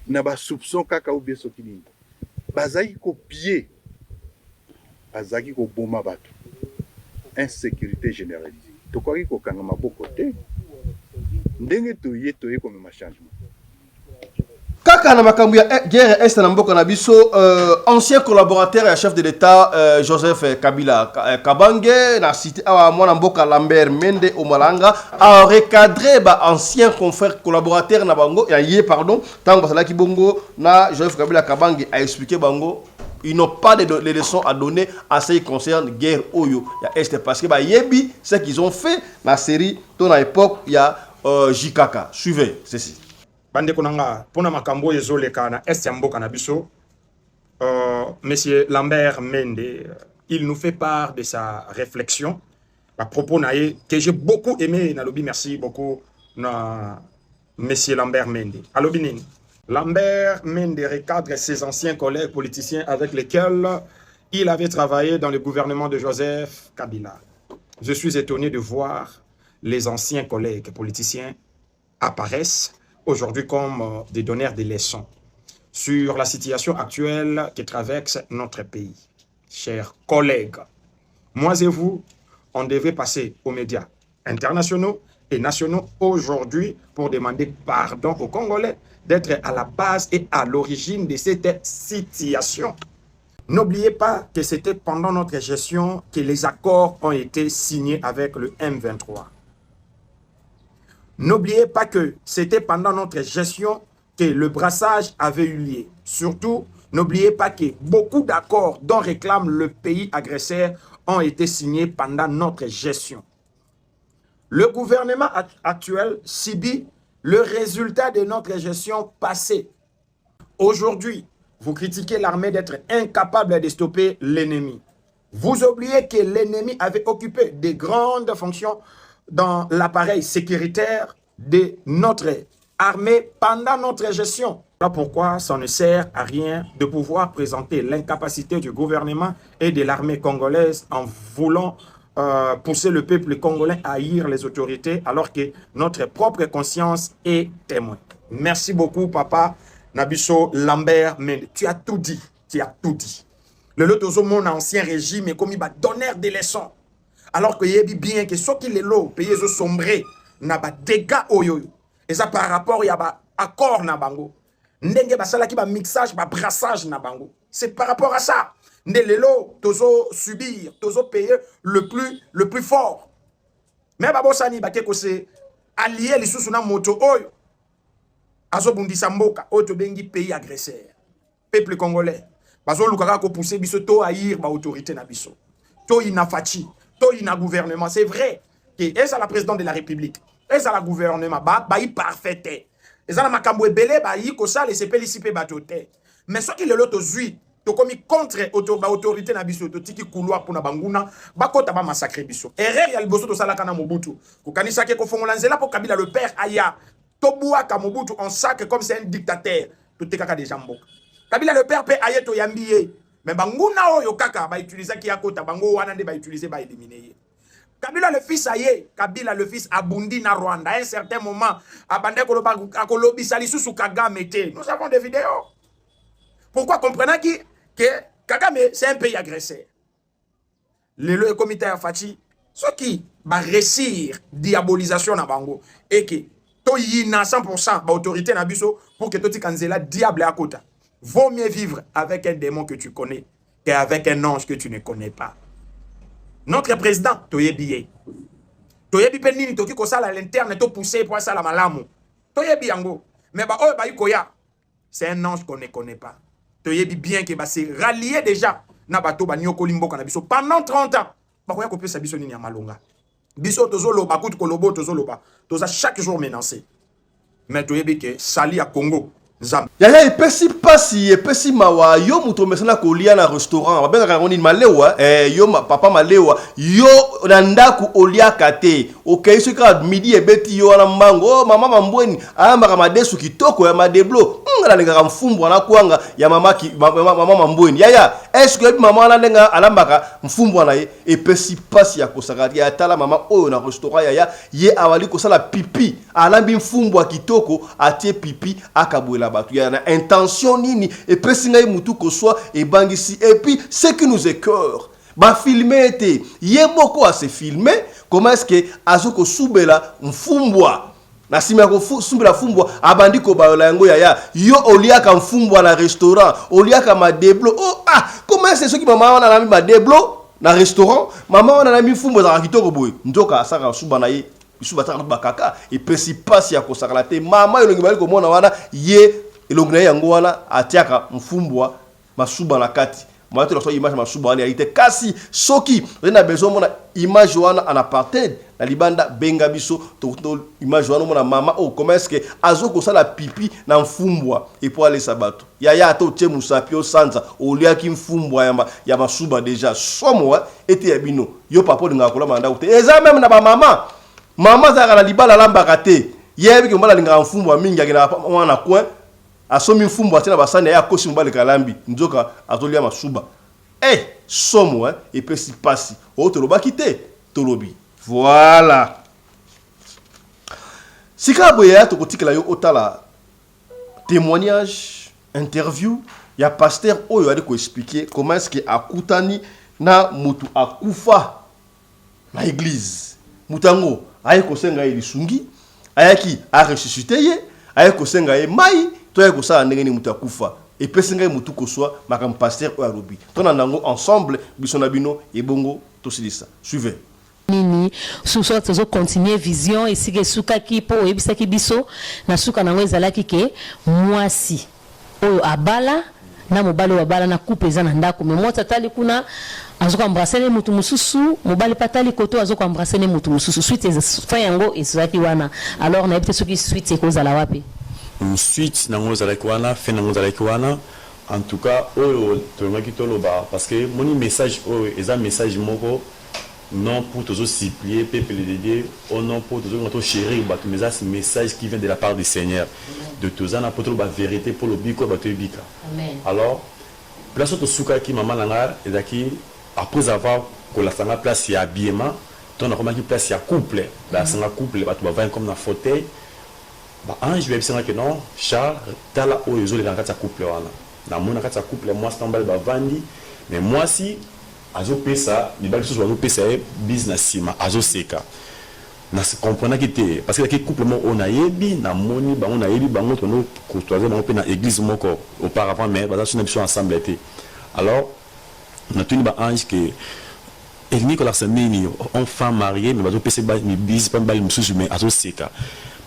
na ba soupçon kaka ou bien soki nini. Bazaki kopie, bazaki koboma bato. Insécurité généralisée. Tokoki kokanga maboko te. Ndenge toye komema changement. Kaka na makambu ya guerre est na mboka na biso ancien collaborateur et chef de l'État Joseph Kabila Kabange na cité awa mwana mboka Lambert Mende Omalanga a recadré ba ancien confrère collaborateur na bango ya yé pardon tango basala ki bongo na Joseph Kabila Kabange a expliqué bango ils n'ont pas de leçons à donner à ce qui concerne guerre oyo ya est parce que ba yebi ce qu'ils ont fait la série ton à époque il y a JKK. Suivez ceci. Bande konanga pona makambo ezoleka na est ya mboka na biso monsieur Lambert Mende il nous fait part de sa réflexion à propos naé que j'ai beaucoup aimé na lobby. Merci beaucoup na monsieur Lambert Mende alobi nini. Lambert Mende recadre ses anciens collègues politiciens avec lesquels il avait travaillé dans le gouvernement de Joseph Kabila. Je suis étonné de voir les anciens collègues politiciens apparaissent aujourd'hui comme des donneurs de leçons sur la situation actuelle qui traverse notre pays. Chers collègues, moi et vous, on devrait passer aux médias internationaux et nationaux aujourd'hui pour demander pardon aux Congolais d'être à la base et à l'origine de cette situation. N'oubliez pas que c'était pendant notre gestion que les accords ont été signés avec le M23. N'oubliez pas que c'était pendant notre gestion que le brassage avait eu lieu. Surtout, n'oubliez pas que beaucoup d'accords dont réclame le pays agresseur ont été signés pendant notre gestion. Le gouvernement actuel subit le résultat de notre gestion passée. Aujourd'hui, vous critiquez l'armée d'être incapable de stopper l'ennemi. Vous oubliez que l'ennemi avait occupé de grandes fonctions dans l'appareil sécuritaire de notre armée pendant notre gestion. Voilà pourquoi ça ne sert à rien de pouvoir présenter l'incapacité du gouvernement et de l'armée congolaise en voulant pousser le peuple congolais à haïr les autorités alors que notre propre conscience est témoin. Merci beaucoup, papa Nabiso Lambert Mende. Tu as tout dit. Tu as tout dit. Le lotozo mon ancien régime est comme il va donner des leçons. Alors que yebi bien que ceux qui les lots payés au sombré n'a pas dégâts oyo. Et ça par rapport il y a ba accord na bango. Ndenge ba sala ki ba mixage ba brassage na bango. C'est par rapport à ça. Ndé les lots tozo subir, tozo payer le plus fort. Mais babo sani ba keko se allié les sous na moto oyo. Azo bundisa mboka oyo bengi pays agresseur. Peuple congolais. Bazo lukaka ko pousser biso to haïr ba autorité na biso. To inafachi. Il y a un gouvernement, c'est vrai. Et ça la présidente de la République. Et ça la gouvernement, il parfait. Et ça la makambo belé, il ko ça les CPLCP batote. Mais ce qui le lot zui, to komi contre autorité na biso, to tiki couloir pour na banguna, bakota ba massacrer biso. Erreur ya liboso to sala kana Mobutu. Ko kanisa ke ko fongola nzela pour Kabila le père aya. To buaka Mobutu en sac comme c'est un dictateur. To te kaka déjà mboka. Kabila le père pe aya to yambiye. Mais banguna oyo kaka ba utiliser ki akota bango wana nde ba utiliser ba éliminer. Kabila le fils aye, Kabila le fils abundi na Rwanda à un certain moment abande ko loba akolobi sali susu Kagame te. Nous avons des vidéos. Pourquoi comprenant que Kagame c'est un pays agresseur. Le comité Afati ce qui va réussir diabolisation na bango et que to yina 100% ba autorité na biso pour que toti kanzela diable à kota. Vaut mieux vivre avec un démon que tu connais qu'avec un ange que tu ne connais pas. Notre président, Toyebi Penini, Toki Kosala à l'interne, to poussé pour ça la malamu. Toyebi Yango. Mais bah, oh, bah, c'est un ange qu'on ne connaît pas. Toyebi bien que bah, c'est rallié déjà. Nabato, bah, Nyoko Limbo, Kanabiso. Pendant 30 ans, bah, quoi, qu'on peut s'abisso ni Malonga. Biso, Tozolo, Bakout, Kolobo, Tozolo, Toza chaque jour menacé. Mais Toyebi que Sali à Congo. Yaya epesi pasi epesi mawa yo muto mesana kolia na restaurant babenga karoni malewa yo papa malewa yo na ndaku olia kate okay so ka midi ebeti yo na mbango mama mambweni ayamba madesu kitoko ya madeblo ngala lenga mfumbwa na kuanga ya mama mambweni yaya est-ce que mama na lenga alambaka mfumbwa na ye epesi pasi ya kosakati ya tala mama oyo na restaurant yaya ye awali kosala pipi alambi mfumbwa kitoko atie pipi akabwela batu ya na intention nini et pesinga mutu ko soit et bangisi et puis ce qui nous écœure ba filmer était yeboko à se filmer comment est-ce que azoko subela mfumbwa na sima ko sumbela fumbwa abandi ko ba yango yaya yo oliaka mfumbwa na restaurant oliaka ma deblo oh ah comment est-ce que mama wana na mi ma deblo na restaurant mama wana na mi fumbwa za kitoko boy ndoka asaka suba na ye subata bakaka et pesi pasi ya kosakala te mama elongi bali ko mona wana ye elongi na yango wana atiaka mfumbwa masuba na kati mato la so image masuba wana ite kasi soki na besoin mona image wana en apartheid na libanda benga biso to image wana mona mama o comment est-ce que azoko sala pipi na mfumbwa et pour aller sabato yaya to tie musapio sanza oliaki mfumbwa ya masuba déjà somo ete ya bino yo papa ndinga kola manda ute eza même na ba mama zaka na libala lambaka te yebi ke mbala linga mfumbwa mingi akina wana coin asomi mfumbwa tena basani ya kosi mbali kalambi nzoka atolia masuba somo et puis si pasi o toloba kite tolobi voilà sika boya to kotikela yo otala témoignage interview ya pasteur oyo ali ko expliquer comment est-ce que akutani na mutu akufa na église mutango aye kosenga ye lisungi ayaki a ressuscité ye aye kosenga ye mai to aye kosala ndenge ni mutu akufa et pesenga mutu koswa makam pasteur o arobi to na nango ensemble bisona bino e bongo to silisa suivez nini suso tozo continuer vision esike suka ki po ebisa ki biso na suka nango ezalaki ke mwasi oyo abala na mobali wa bala na couple eza na ndako me mota tali kuna azoko embrasser ne mutu mususu mobali patali koto azoko embrasser ne mutu mususu suite fin yango ezaki wana alors na ebite soki suite ekozala wapi suite nango ezalaki wana fin nango ezalaki wana en tout cas oyo tolongaki toloba parce que moni message oyo eza message moko non pour toujours supplier peuple de Dieu au non pour toujours notre chérir bato mais c'est message qui vient de la part du Seigneur de tous en apôtre la vérité pour le biko bato bika amen alors place to suka ki maman langa ezaki après avoir que la sanga place ya habillement ton a remarqué place ya couple la sanga couple bato ba comme dans fauteuil ba ange bi bisanga que non Charles tala o ezole dans kata couple wana na mona kata couple moi stambal ba vandi mais moi si azo pesa ni bali so azo pesa business sima azo seka na se comprendre que te parce que le couple on a yebi na moni ba on a yebi bango to no courtoisie bango pe na église moko auparavant mais ba ça na ensemble été alors na tuni ba ange que et Nicolas Samini on femme mariée mais bazo pesa ba ni bise pas bali mususu mais azo seka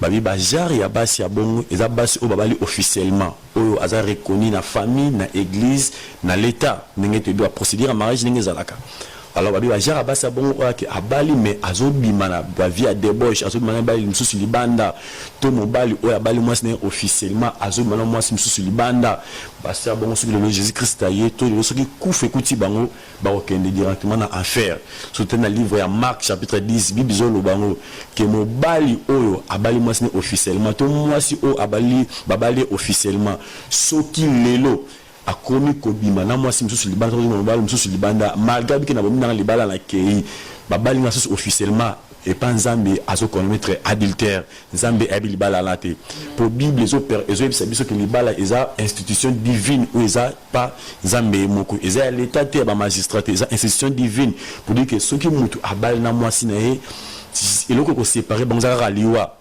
babi ba jari ya basi ya bongo eza basi o babali officiellement oyo aza reconnu na famille na église na l'état ndenge te doit procéder en mariage ndenge zalaka alors babi ba jari ya basi ya bongo oyo abali mais azo bimana ba via débauche azo bimana bali mususu libanda to mobali oyo abali mwasi ne officiellement azo bimana mwasi mususu libanda basi ya bongo soki le Jésus Christ aye to le soki kufe kuti bango ba okende directement na enfer surtout na livre ya Marc chapitre 10 bibizolo bango ke mobali oyo abali mwasi ne officiellement to mwasi oyo abali babali officiellement soki lelo akomi kobima na mwasi mususu libanda to mobali mususu libanda malgré biki na bomina na libala na kei babali na mususu officiellement et pas Nzambe azo commettre adultère Nzambe abi libala late pour Bible les opères ezo biso que libala eza institution divine ou eza pas Nzambe moko eza l'état te ba magistrat eza institution divine pour dire que ceux qui mutu abali na mwasi na ye eloko ko séparer banza liwa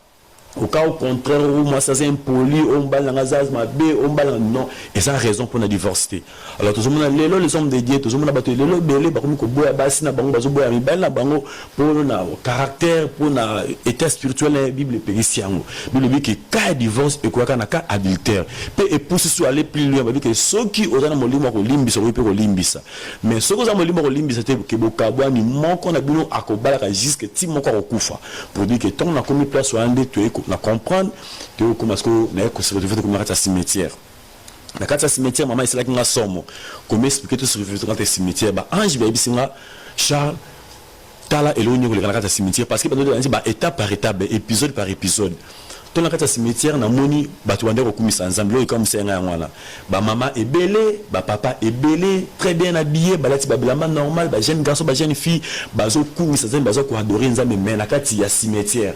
au cas au contraire moi ça c'est impoli on bal na zaz ma be on bal non et ça raison pour la divorcité alors tout le monde les hommes de Dieu tout le monde battu lelo belé ba komi ko boya basi na bango bazo boya mi bal na bango pour na caractère pour na état spirituel la Bible périciango Bible dit que cas divorce et quoi kana cas adultère peut épouser sur aller plus loin dit que ceux qui ozana molimo ko limbisa ko pe ko limbisa mais ceux qui ozana molimo ko limbisa te ke bokabwa ni moko na bino akobala ka jusque ti moko ko kufa pour dire que tant na komi place wande to na comprendre que comment est-ce que na ko se retrouver comme un cimetière na kata cimetière maman c'est là qu'on a somme comment expliquer tout se retrouver dans un cimetière ba ange ba bisinga Charles tala elonyo ko le kata cimetière parce que ba étape par étape épisode par épisode dans la kata cimetière na moni batu wande ko kumisa nzambe lo comme c'est nga ngwana ba maman est belé ba papa est belé très bien habillé ba lati ba bilamba normal ba jeune garçon ba jeune fille bazo kumisa nzambe bazo ko adorer nzambe mais na kati ya cimetière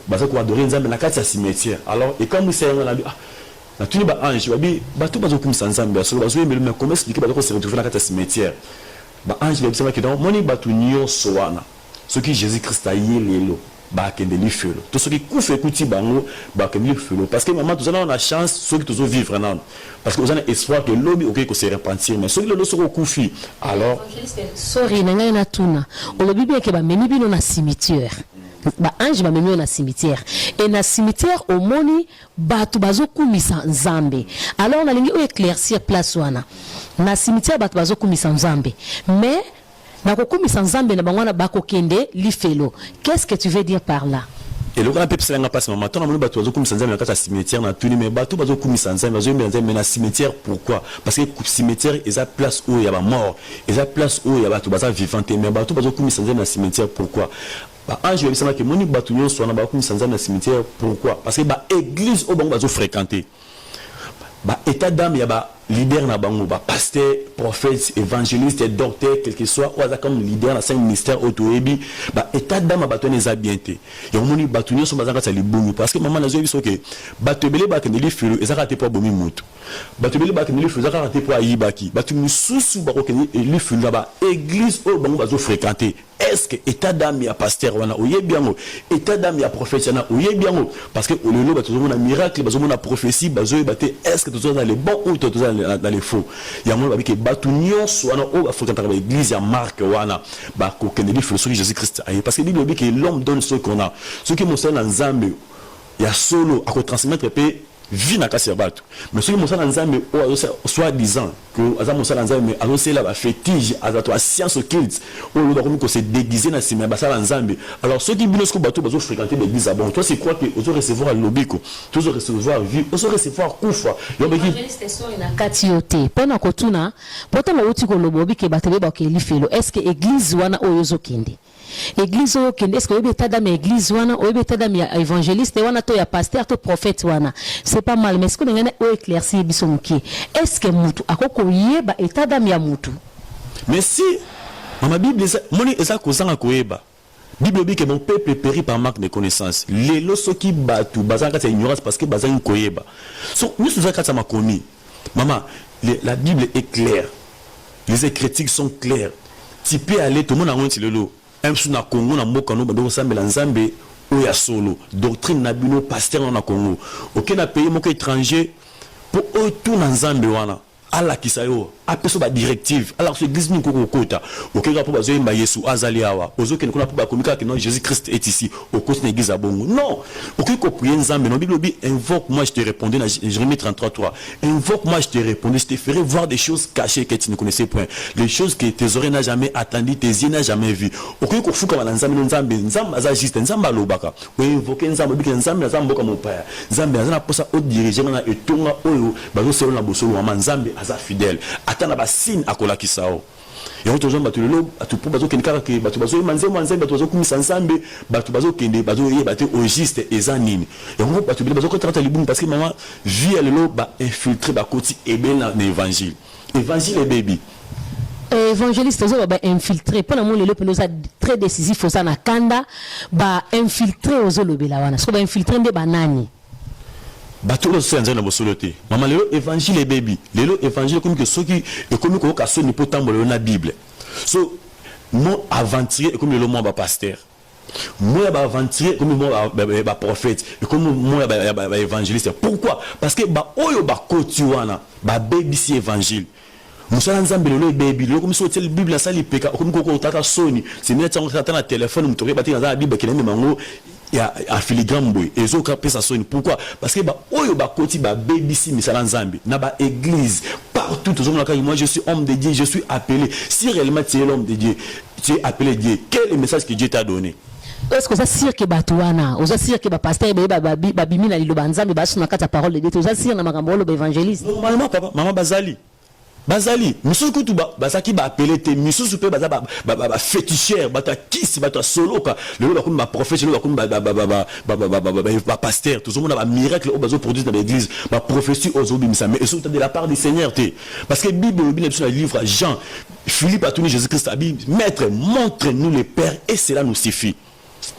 baza ko adorer nzambe na kati ya cimetière alors et comme c'est on a dit na tuni ba ange babi bato bazo kumisa nzambe so bazo yemelo mais comment expliquer bazo ko se retrouver na kati ya cimetière ba ange babi sama ki donc moni bato nyonso wana ce qui Jésus Christ a yé lelo ba kende li felo to ce qui kufe kuti bango ba kende li felo parce que maman tous on a chance ceux qui tous vivre non parce que vous avez espoir que lobby OK ko se repentir mais ceux qui le sont kufi alors sorry nanga na tuna o lobby bien ke ba meni bino na cimetière ba ange ba memi na cimetière et na cimetière au moni batu bazo kumisa nzambe alors na lingi o éclaircir place wana na cimetière batu bazo kumisa nzambe mais na ko kumisa nzambe na bangwana bako kende lifelo qu'est-ce que tu veux dire par là et le grand peuple c'est nga passe maman ton amoni batu bazo kumisa nzambe na kata cimetière na tuni mais batu bazo kumisa nzambe bazo mais na cimetière pourquoi parce que cimetière eza place où il y a ba mort eza place où il y a batu baza vivant mais batu bazo kumisa nzambe na cimetière pourquoi ba ange yo bisama ke moni batu nyonso na ba kumisa nzambe na cimetière pourquoi parce que ba église au bango bazo fréquenter ba état d'âme ya ba leader na bango ba pasteur prophète évangéliste docteur quel que soit ou comme leader na 5 ministères autoebi ba état d'âme ba to neza bienté ya moni batu nyonso bazanga sa libungu parce que maman na zo biso ke batu belé ba kendeli fulu ezaka te po bomi mutu batu belé ba kendeli fulu ezaka te po ayibaki batu mususu ba ko kendeli fulu ba église au bango bazo fréquenter est-ce que état d'âme ya pasteur wana oyebiango état d'âme ya prophète wana oyebiango parce que au lelo bato mona miracle bazo mona prophétie bazo baté est-ce que tous dans les bons ou tous dans les faux ya mona babike batu nyonso wana o ba fréquenter ba église ya Marc wana ba ko kendeli fulu sur Jésus Christ aye parce que Bible dit que l'homme donne ce qu'on a ce qui montre dans Nzambe ya solo à ko transmettre pe vie na kasi ya bato mais ceux qui mosala nzambe o soit disant que aza mosala nzambe mais azosela ba fétiche azato a science occulte o lo bakomi ko se déguiser na sima basala nzambe alors ceux qui binosco bato bazo fréquenter l'église bon toi c'est quoi que ozo recevoir lobiko tu ozo recevoir vie ozo recevoir kufa yo beki na kati yote pona ko tuna poto mo uti ko lobobi ke batebe ba ke lifelo est-ce que église wana o yozo kende église o kende est-ce que obi tada me église wana obi tada me évangéliste wana to ya pasteur to prophète wana c'est pas mal mais est-ce que ngene o éclaircir biso muki est-ce que mutu akoko yeba état d'âme ya mutu mais si ma Bible moni eza kozanga koyeba Bible dit que mon peuple périt par manque de connaissance les losoki batu bazanga ta ignorance parce que bazanga koyeba so nous sous kata makomi maman la Bible est claire Les critiques sont claires. Tu peux aller, tout le monde a un petit lolo. Un sou na Congo, na mboka no, bado sambe la nzambe, oya solo. Doctrine na bino, pasteur na Congo. Aucun pays, mon étranger, pour eux, tout na nzambe wana. ala kisayo apeso ba directive ala so église ni koko kota okeka po bazo yemba Yesu azali awa ozoke kuna po ba komika que non Jésus Christ est ici au côté de l'église à bongo non okeko prier nzambe non Bible invoque moi je te répondais dans Jérémie 33:3 invoque moi je te répondais je te ferai voir des choses cachées que tu ne connaissais point les choses que tes oreilles n'ont jamais attendues tes yeux n'ont jamais vu okeko fuka ba nzambe nzambe aza juste nzambe alobaka o invoquer nzambe bika nzambe nzambe boka mopaya nzambe azana posa o diriger na etonga oyo bazo solo na bosolo wa nzambe aza fidèle atana ba signe akola kisao et on toujours batu lelo batu po bazo kenikaka ke batu bazo manzembo nzambe batu bazo kumisa nzambe batu bazo kende bazo ye batu au juste ezanini et on batu bazo ko trata libum parce que maman vie lelo ba infiltrer ba koti ebe na évangile évangile baby évangéliste ozo ba infiltrer pour l'amour le pelosa très décisif oza na kanda ba infiltrer ozo lobela wana so ba infiltrer nde banani bato lo senza na bosolote mama lelo évangile baby lelo évangile comme que soki et comme ko kaso ni potambolo na bible so mon aventurier comme le mot ba pasteur moi ba aventurier comme moi ba prophète et comme moi ba évangéliste pourquoi parce que ba oyo ba koti wana ba baby si évangile musala nzambe lelo baby lelo comme so tel bible ça li peka comme ko tata soni c'est net tango tata na téléphone mutoke ba tina za bible kelende mango ya filigrane boy ezo ka pesa soni pourquoi parce que ba oyo ba koti ba BBC misala nzambe na ba église partout toujours na moi je suis homme de Dieu je suis appelé si réellement tu es l'homme de Dieu tu es appelé Dieu quel est le message que Dieu t'a donné est-ce que ça sire que batuana oza sire que ba pasteur ba bimi na liloba nzambe ba suna kata parole de Dieu oza sire na makambo lo ba évangéliste normalement papa maman bazali misusu kutu bazaki ba appelé te misusu pe baza ba féticheur bata kisi bata soloka lelo ba comme ba prophète lelo ba comme ba pasteur tout le monde a ba miracle au bazo produire dans l'église ba prophétie aux obimisa mais surtout de la part du Seigneur te parce que Bible sur le livre Jean Philippe a tenu Jésus-Christ a dit maître montre-nous le Père et cela nous suffit.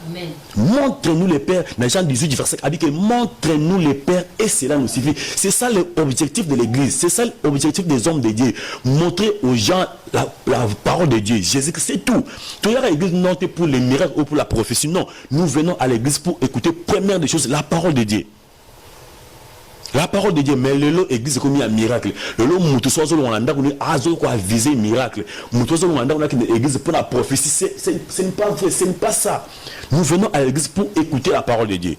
Amen. Montre-nous le Père. Dans Jean 18 verset a dit que montre-nous le Père et cela nous suffit. C'est ça l'objectif de l'église. C'est ça l'objectif des hommes de Dieu. Montrer aux gens la parole de Dieu. Jésus, c'est tout. Tu à l'église non pour les miracles ou pour la prophétie. Non. Nous venons à l'église pour écouter première des choses, la parole de Dieu. La parole de Dieu, mais le lot existe comme un miracle. Le lot mutusozo l'onanda qu'on a azo quoi viser miracle. Mutusozo l'onanda qu'on a qui existe pour la prophétie. Ce n'est pas vrai, ce n'est pas ça. Nous venons à l'église pour écouter la parole de Dieu.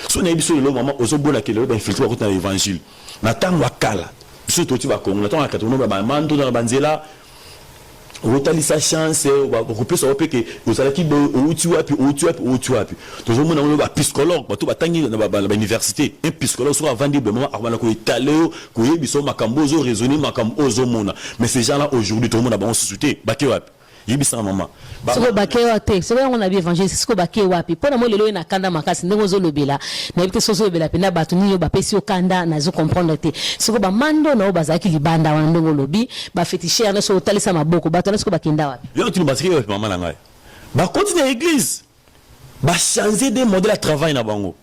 Si on a dit sur le lot maman ozo bona que le lot infiltré dans l'évangile. Nathan wakala. Surtout tu vas comme Nathan wakala. On a mando dans la banzela. Rotali sa chance recouper ça que vous allez qui tu as toujours mon on va psychologue bato batangi na université un psychologue soit vendiblement avant ko italeo ko yebiso makambo zo raisonner makambo ozo mona mais ces gens là aujourd'hui tout le monde a bon société baké wapi yebisa maman soko baké wapi soko on a bien évangile soko baké wapi pona mo lelo na kanda makasi ndenge zo lobela na yebite sozo lobela pena bato niyo bapesi o kanda na zo comprendre te soko ba mando na bazaki libanda wana ndenge lobi ba féticheur na so talisa maboko bato na soko bakenda wapi yo tu basiki wapi maman na ngai ba continuer l'église ba changer des modèles de travail na bango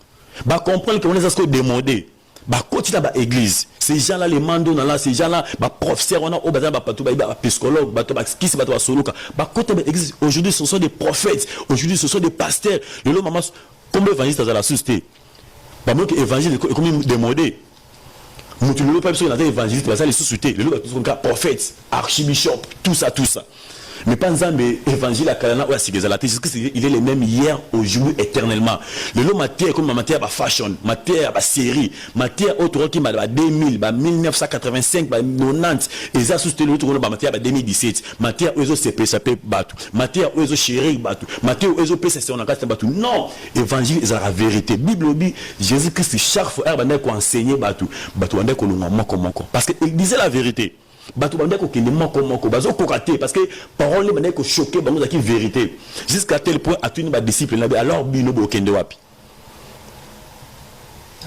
ba comprendre que on est à ce que démodé ba continuer ba église ces gens là les mando na là ces gens là ba professeur on a au bazar ba patou ba psychologue ba to ba kisi ba to soloka ba continuer ba église aujourd'hui ce sont des prophètes aujourd'hui ce sont des pasteurs le lot maman comme évangéliste à la société ba moi que évangile comme démodé mutu le pas besoin d'être évangéliste ba ça les sociétés le lot tout cas prophète archibishop tout ça mais pas nzambe évangile à kalana ou à sigezala parce que il est le même hier aujourd'hui éternellement le lot matière comme matière ba fashion matière ba série matière autre qui ba 2000 ba 1985 ba 90 et ça susté l'autre ba matière ba 2017 matière ozo CP batu matière ozo chéri batu matière ozo PCC on a quatre batu non évangile est la vérité Bible dit Jésus Christ chaque fois ba ko enseigner batu ande ko longa moko parce que il disait la vérité bato bande ko kende moko bazo kokaté parce que parole bande ko choquer bango za ki vérité jusqu'à tel point à tuni ba disciple na alors bino bo kende wapi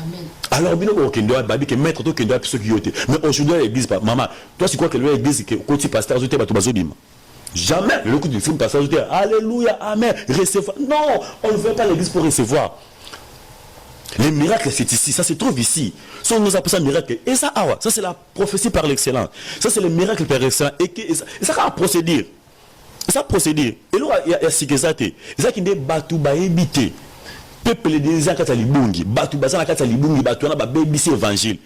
amen alors bino bo kende wapi babi que maître to kende wapi ceux qui yote mais aujourd'hui l'église pas maman toi c'est quoi que l'église que côté pasteur zoté bato bazo bima jamais le coup du film pasteur zoté alléluia amen recevoir non on ne veut pas l'église pour recevoir Les miracles, c'est ici, ça se trouve ici. Ça, on nous appelle ça miracle. Et ça, ça c'est la prophétie par l'excellence. Ça, c'est le miracle par l'excellence. Et ça va procéder. Ça procéder. Et là, il y a ce que ça est. Ça qui est battu, éviter. Peuple des ans libungi, battu bazana kata libungi, battu na ba BBC évangile.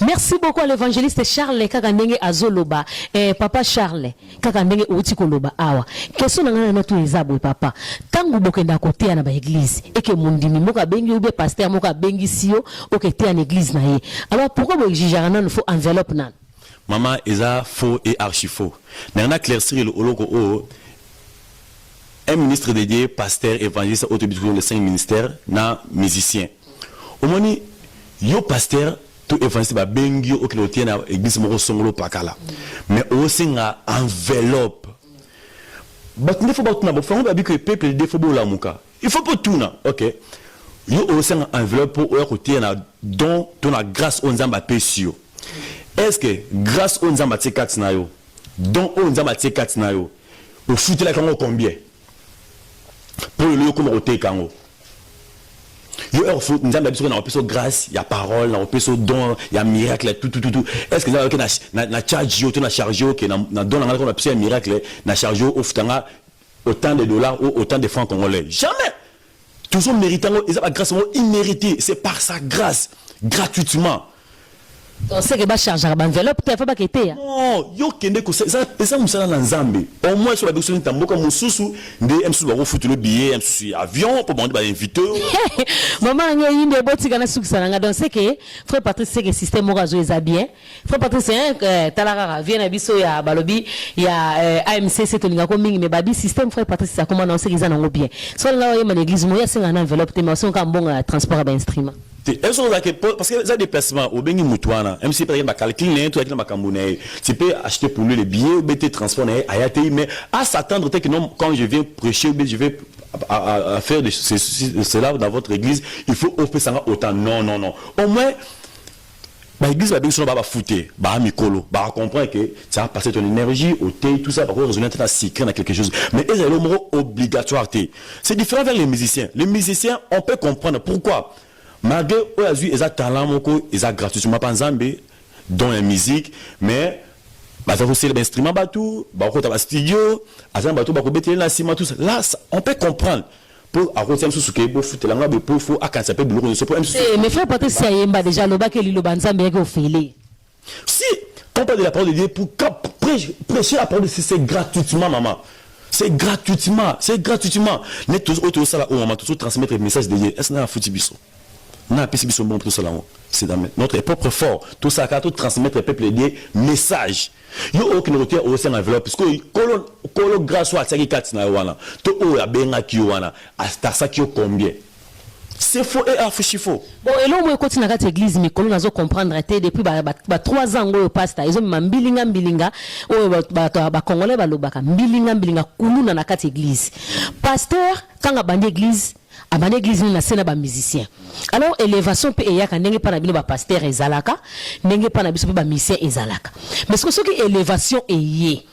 Merci beaucoup à l'évangéliste Charles Kakandenge Azoloba et papa Charles Kakandenge Otikoloba awa. Question na na to ezabo papa. Tangu bokenda côté na ba église et que mondimi moka bengi ou bien pasteur moka bengi sio okete en église na ye. Alors pourquoi vous exigez na faut enveloppe nan? Maman eza faux et archi faux. Na na claircir le oloko o un ministre dédié, pasteur, évangéliste, autobus, les 5 ministères, na musicien. Au moment yo pasteur, tout évangéliste, ba bengi au kilotier na église moro songolo pakala. Mais aussi na enveloppe. But ne faut pas tout na, faut pas que peuple de faut la muka. Il faut pas tout na, ok. Yo aussi na enveloppe pour au côté na don ton la grâce au nzamba pesio. Est-ce que grâce au nzamba tsekat na yo, don au nzamba tsekat na yo, au foot la kango combien? Pour le comme roté kango. Yo faut nous avons besoin de grâce, il y a parole, il y a don, il y a miracle, tout. Est-ce que ça na charge yo, na charge yo que na don na on a besoin miracle, na charge yo offranga autant de dollars ou autant de francs congolais. Jamais. Toujours méritant, et ça grâce immérité, c'est par sa grâce, gratuitement. On sait que va charger l'enveloppe, tu as pas qu'était. Non, yo kende ko ça musala na nzambe. Au moins sur la besoin de tamboka mususu, ndé msusu ba foutu le billet, msusu avion pour demander ba inviter. Maman nyo yinde boti kana suksana nga donc c'est que frère Patrice c'est que système orazo eza bien. Frère Patrice talara vient na biso ya balobi ya AMC c'est tolinga ko mingi mais babi système frère Patrice ça comment on sait qu'ils en ont bien. So là yo man église moya c'est en enveloppe te mais on ka bon transport ba instrument. Parce que ça déplacement au Bengi Moutouana, même si par exemple calculer tout avec la Macambouné, tu peux acheter pour lui les billets, BT transport Ayati, mais à s'attendre que non quand je viens prêcher, je vais à faire de cela dans votre église, il faut offrir ça autant. Non. Au moins l'église va bien sûr va fouter, va mikolo, va comprendre que ça va passer ton énergie au thé, tout ça, par contre raisonner à secret dans quelque chose. Mais ils ont le mot obligatoire. C'est différent avec les musiciens. Les musiciens, on peut comprendre pourquoi. Malgré qu'ils ont talent, ils ont gratuitement pas Nzambe dans la musique, mais ils ont aussi l'instrument bateau, ils ont un studio, ils ont un bateau, ils ont tout ça. Là, on peut comprendre. Pour arrêter ce que vous faites, il faut à quand ça peut bloquer. Mais frère Patrice Sayemba déjà le bac et le Nzambe est offert. Si, quand on parle de la parole de Dieu, pour prêcher la parole de Dieu, c'est gratuitement, maman. C'est gratuitement. Mais tous autour de ça, là, maman, tous transmettre le message de Dieu. Est-ce qu'on a foutu biso? On a appris ce bon pour cela. C'est dans notre propre fort. Tout ça, tout transmettre le peuple des messages. Il y a aucun retour au sein de l'enveloppe. Parce que quand grâce à ça qui est là, tout le monde a qui wana, à ça qui est combien. C'est faux et affiché faux. Bon, et là, on continue à l'église, mais comme nous avons comprendre, depuis 3 ans, au pasteur, ils ont mis mbilinga, congolais, mbilinga, kulu na nakati église. Pasteur, quand on a bandi église, à ban église na sena ba musicien. Alors élévation pe eyaka ndenge pa na bino ba pasteur ezalaka, ndenge pa na biso ba musicien ezalaka. Mais ce que élévation eyé.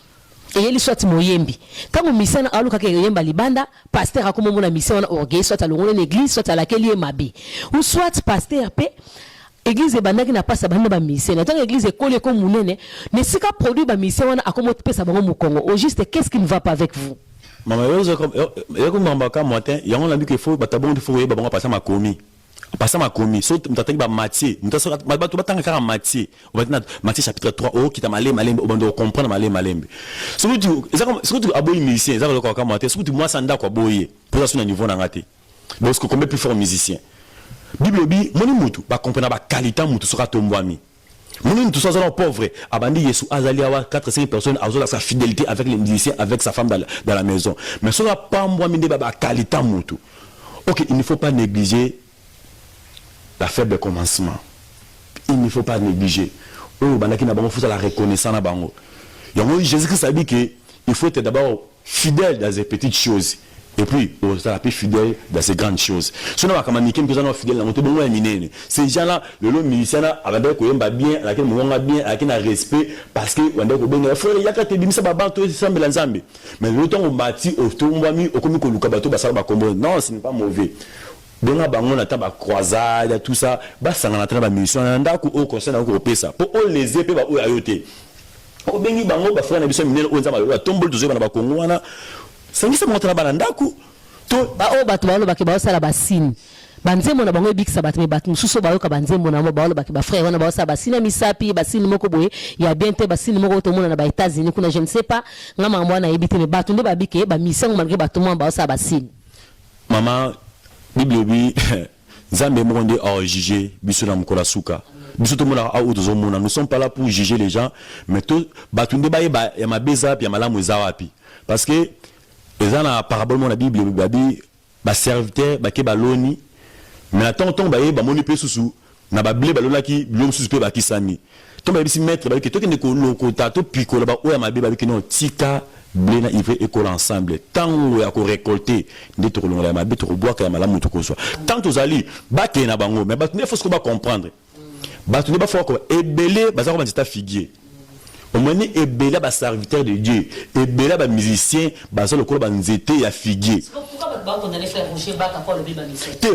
Et il soit moyembi. Quand on musicien aluka ke yemba libanda, pasteur akomo mona musicien na orgueil soit à l'ongole l'église soit à laquelle il est mabi. Ou soit pasteur pe église bandaki na pasa banda ba musicien. Tant église école ko munene, ne sika produit ba musicien wana akomo pesa bango mu Congo. Au juste qu'est-ce qui ne va pas avec vous? Maman, comme Mambaka matin, il y a un ami qui faut batabon faut y babanga passer ma commis. Passer ma commis. So m'tatangi ba Matthieu, m'taso ba tu batanga kara Matthieu. On va Matthieu chapitre 3 oh qui t'a malé au bando comprendre malé. Ce que tu aboyi musicien, ça ko ka matin, ce que tu moi sanda ko boyer. Pour ça na niveau na ngate. Parce que combien plus fort musicien. Bible bi moni mutu ba comprendre ba qualité mutu sera tombwami. Nous tous sommes pauvres. Abandi Yesu Azaliawa 4-5 personnes à sa fidélité avec les musiciens, avec sa femme dans la maison. Mais ce n'est pas moi minde baba qualité mutu. Ok, il ne faut pas négliger la faible commencement. Il ne faut pas négliger. Oh, bandaki na bango faut la reconnaissance na bango. Jésus-Christ a dit que il faut être d'abord fidèle dans les petites choses. Et puis, on sera plus fidèle dans ces grandes choses. Si on a comme Mikem, nous sommes fidèles dans notre bon miné. Ces gens-là, le lot musicien, avec qui on va bien, avec qui on va bien, avec qui on a respect, parce que on a bien. Frère, il y a qu'à te dire ça va pas tout ça mais le temps on bâtit, on va mis, on commet qu'on nous cabato, bah ça va combo. Non, ce n'est pas mauvais. benga bango na taba croisade tout ça basangana na ba mission na ndako au conseil na ko pesa po on les épée ba o ayote o bengi bango ba frère na biso minene o nzamba ba tombol dozo na ba kongo wana sangisa monta na ba ndako to ba o bato ba lo ba ke ba sala ba signe banzembo na bango ebikisa bato me bato mosusu bayoka banzembo na mo baolobaki bafrère wana baosala basina misapi basini moko boye ya bien te basini moko tomona na ba-États-Unis kuna je ne sais pas nga makambo wana yebi te me bato nde babike bamisango malgré bato mwana baosala basini mama bible obi nzambe moko nde ajuge biso na mokolo suka biso tomona awa tozomona nous sommes pas là pour juger les gens mais to bato nde bayeba ya mabe eza wapi ya malamu eza wapi parce que eza na parabole mo na bible obi babi baserviteur bake baloni mais attends ba yeba moni pe susu na ba blé balolaki bilom susu pe bakisani to ba bisi maître ba ke to kende ko lokota to pikola ba oya mabe ba ke no tika blé na ive école ensemble tant ya ko récolter nde to kolonga ya mabe to ko boaka ya malamu to ko so tant ozali ba ke na bango mais ba ne faut ce qu'on va comprendre ba to ne ba faut ko ebele ba za ko banzita figuier au moins ebele ba serviteur de Dieu ebele ba musicien ba zo lokolo ba nzete ya figuier.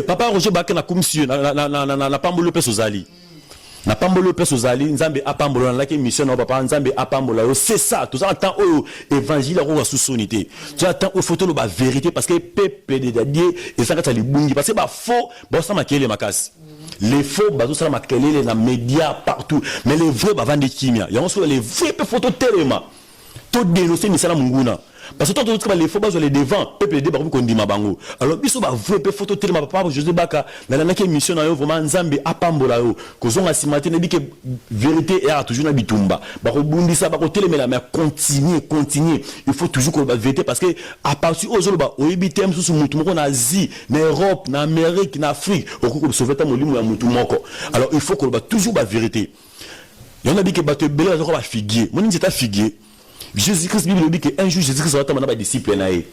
Papa Roger Baka na commission na pambolo pe sozali na pambolo pe sozali nzambe apambolo na la mission na papa nzambe apambolo c'est ça tout ça temps au évangile ko sous sonité tu attends au photo ba vérité parce que peuple de Dieu et ça ka libungi parce que ba faux ba ça makele makasi les faux ba ça makele na média partout mais les vrais ba vendre kimia ya on so les vrais photos tellement to dénoncer misala munguna parce que toi les faux bazo les devant peuple de bakobi kondima bango alors biso ba vrai pe photo tellement papa José Baka na na mission na yo vraiment nzambe apambola yo kozonga simate na bike vérité est toujours na bitumba bako bundisa bako telemela mais continuer il faut toujours que ba vérité parce que à partir aux ba oyibite msusu mutu moko na Asie na Europe na Amérique na Afrique okoko sauver ta molimo ya mutu moko alors il faut que ba toujours ba vérité yona bike ba te bela zo ba figuier moni nzeta figuier Jésus-Christ Bible dit que un jour Jésus-Christ va t'amener ba disciple na ye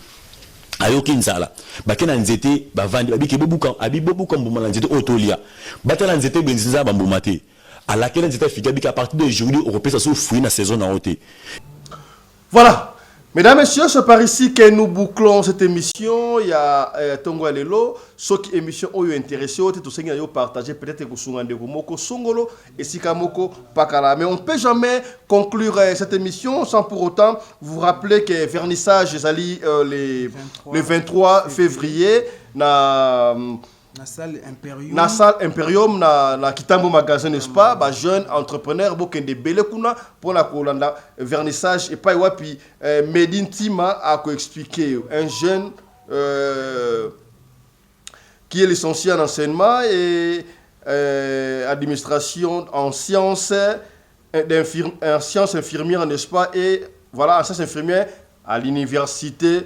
ayoki nzala bakena nzete bavandi babike bobuka abibobuka mbuma nzete otolia batala nzete benzinza bambuma te alakela nzete fika bika à partir d'aujourd'hui on repère ça sous fruit na saison na oté. Voilà. Mesdames et messieurs, c'est par ici que nous bouclons cette émission. Il y a Tongo Alelo, ceux qui émission ont intéressé, tout ce qui a partagé peut-être que Sungande Moko Songolo et Sikamoko Pakala. Mais on ne peut jamais conclure cette émission sans pour autant vous rappeler que vernissage est le 23 février na salle Imperium na Kitambo magasin n'est-ce pas ba jeune entrepreneur bokende bele kuna pour la kolanda vernissage et pas wapi Medine Tima a ko expliquer un jeune qui est licencié en enseignement et administration en sciences infirmière n'est-ce pas et voilà en sciences infirmières à l'université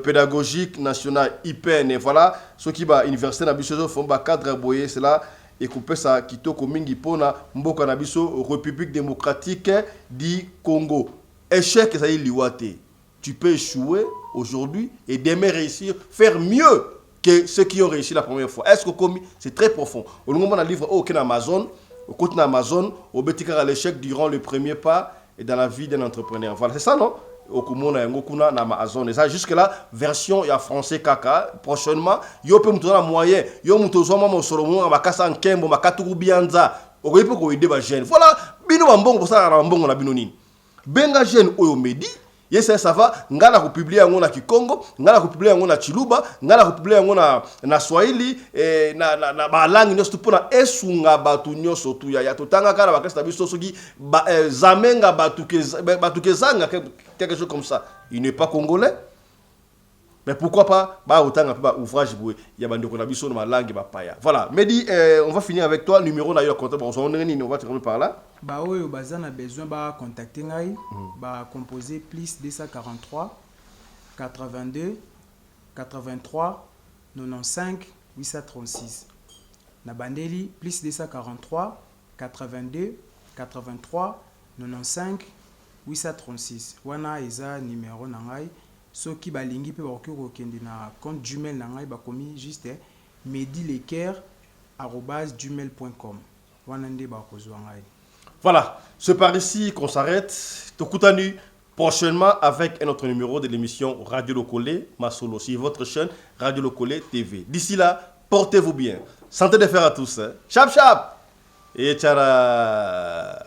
pédagogique nationale IPN et voilà ce qui va université na biso font ba cadre boyer cela et couper ça kitoko mingi pona mboka na biso République démocratique du Congo échec ça y liwate tu peux échouer aujourd'hui et demain réussir faire mieux que ceux qui ont réussi la première fois est-ce que comme c'est très profond au moment dans livre au Amazon au côté Amazon au betika l'échec durant le premier pas et dans la vie d'un entrepreneur voilà c'est ça non okumona yango kuna na Amazon et ça jusque là version ya français kaka prochainement yo pe muto na moyen yo muto zo mama solomo makasa nkembo makatuku bianza okoyipo ko ide ba jeune voilà bino bambongo posala na mbongo na bino nini benga jeune oyo medi yesa ça va ngala ko publier yango na Kikongo ngala ko publier yango na Chiluba ngala ko publier yango na Swahili na ba langue nyonso pona esunga batu nyonso tu ya totanga kala bakasta biso soki zamenga batu ke zanga quelque chose comme ça il n'est pas congolais mais pourquoi pas ba otanga ba ouvrage boué ya bande ko na biso na langue ba paya voilà Medi on va finir avec toi numéro na yo compte bon on va terminer par là ba oyo bazana besoin ba contacter ngai ba composer plus 243 82 83 95 836 na bandeli plus 243 82 83 95 836 wana eza numéro na ngai soki balingi pe bakoki kokende na compte Gmail na ngai bakomi juste medileker@gmail.com wana nde bakozwa ngai. Voilà, c'est par ici qu'on s'arrête. Tokutanu prochainement avec un autre numéro de l'émission Radio Lokole Masolo sur votre chaîne Radio Lokole TV. D'ici là, portez-vous bien. Santé de fer à tous. Hein. Chap chap. Et tchara.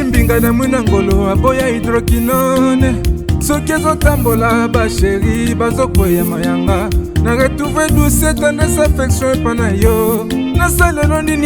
Mbinga na mwina ngolo aboya hydroquinone soki ezotambola basheri bazokoya mayanga na retrouve douce tendresse affection epa na yo nasalelo nini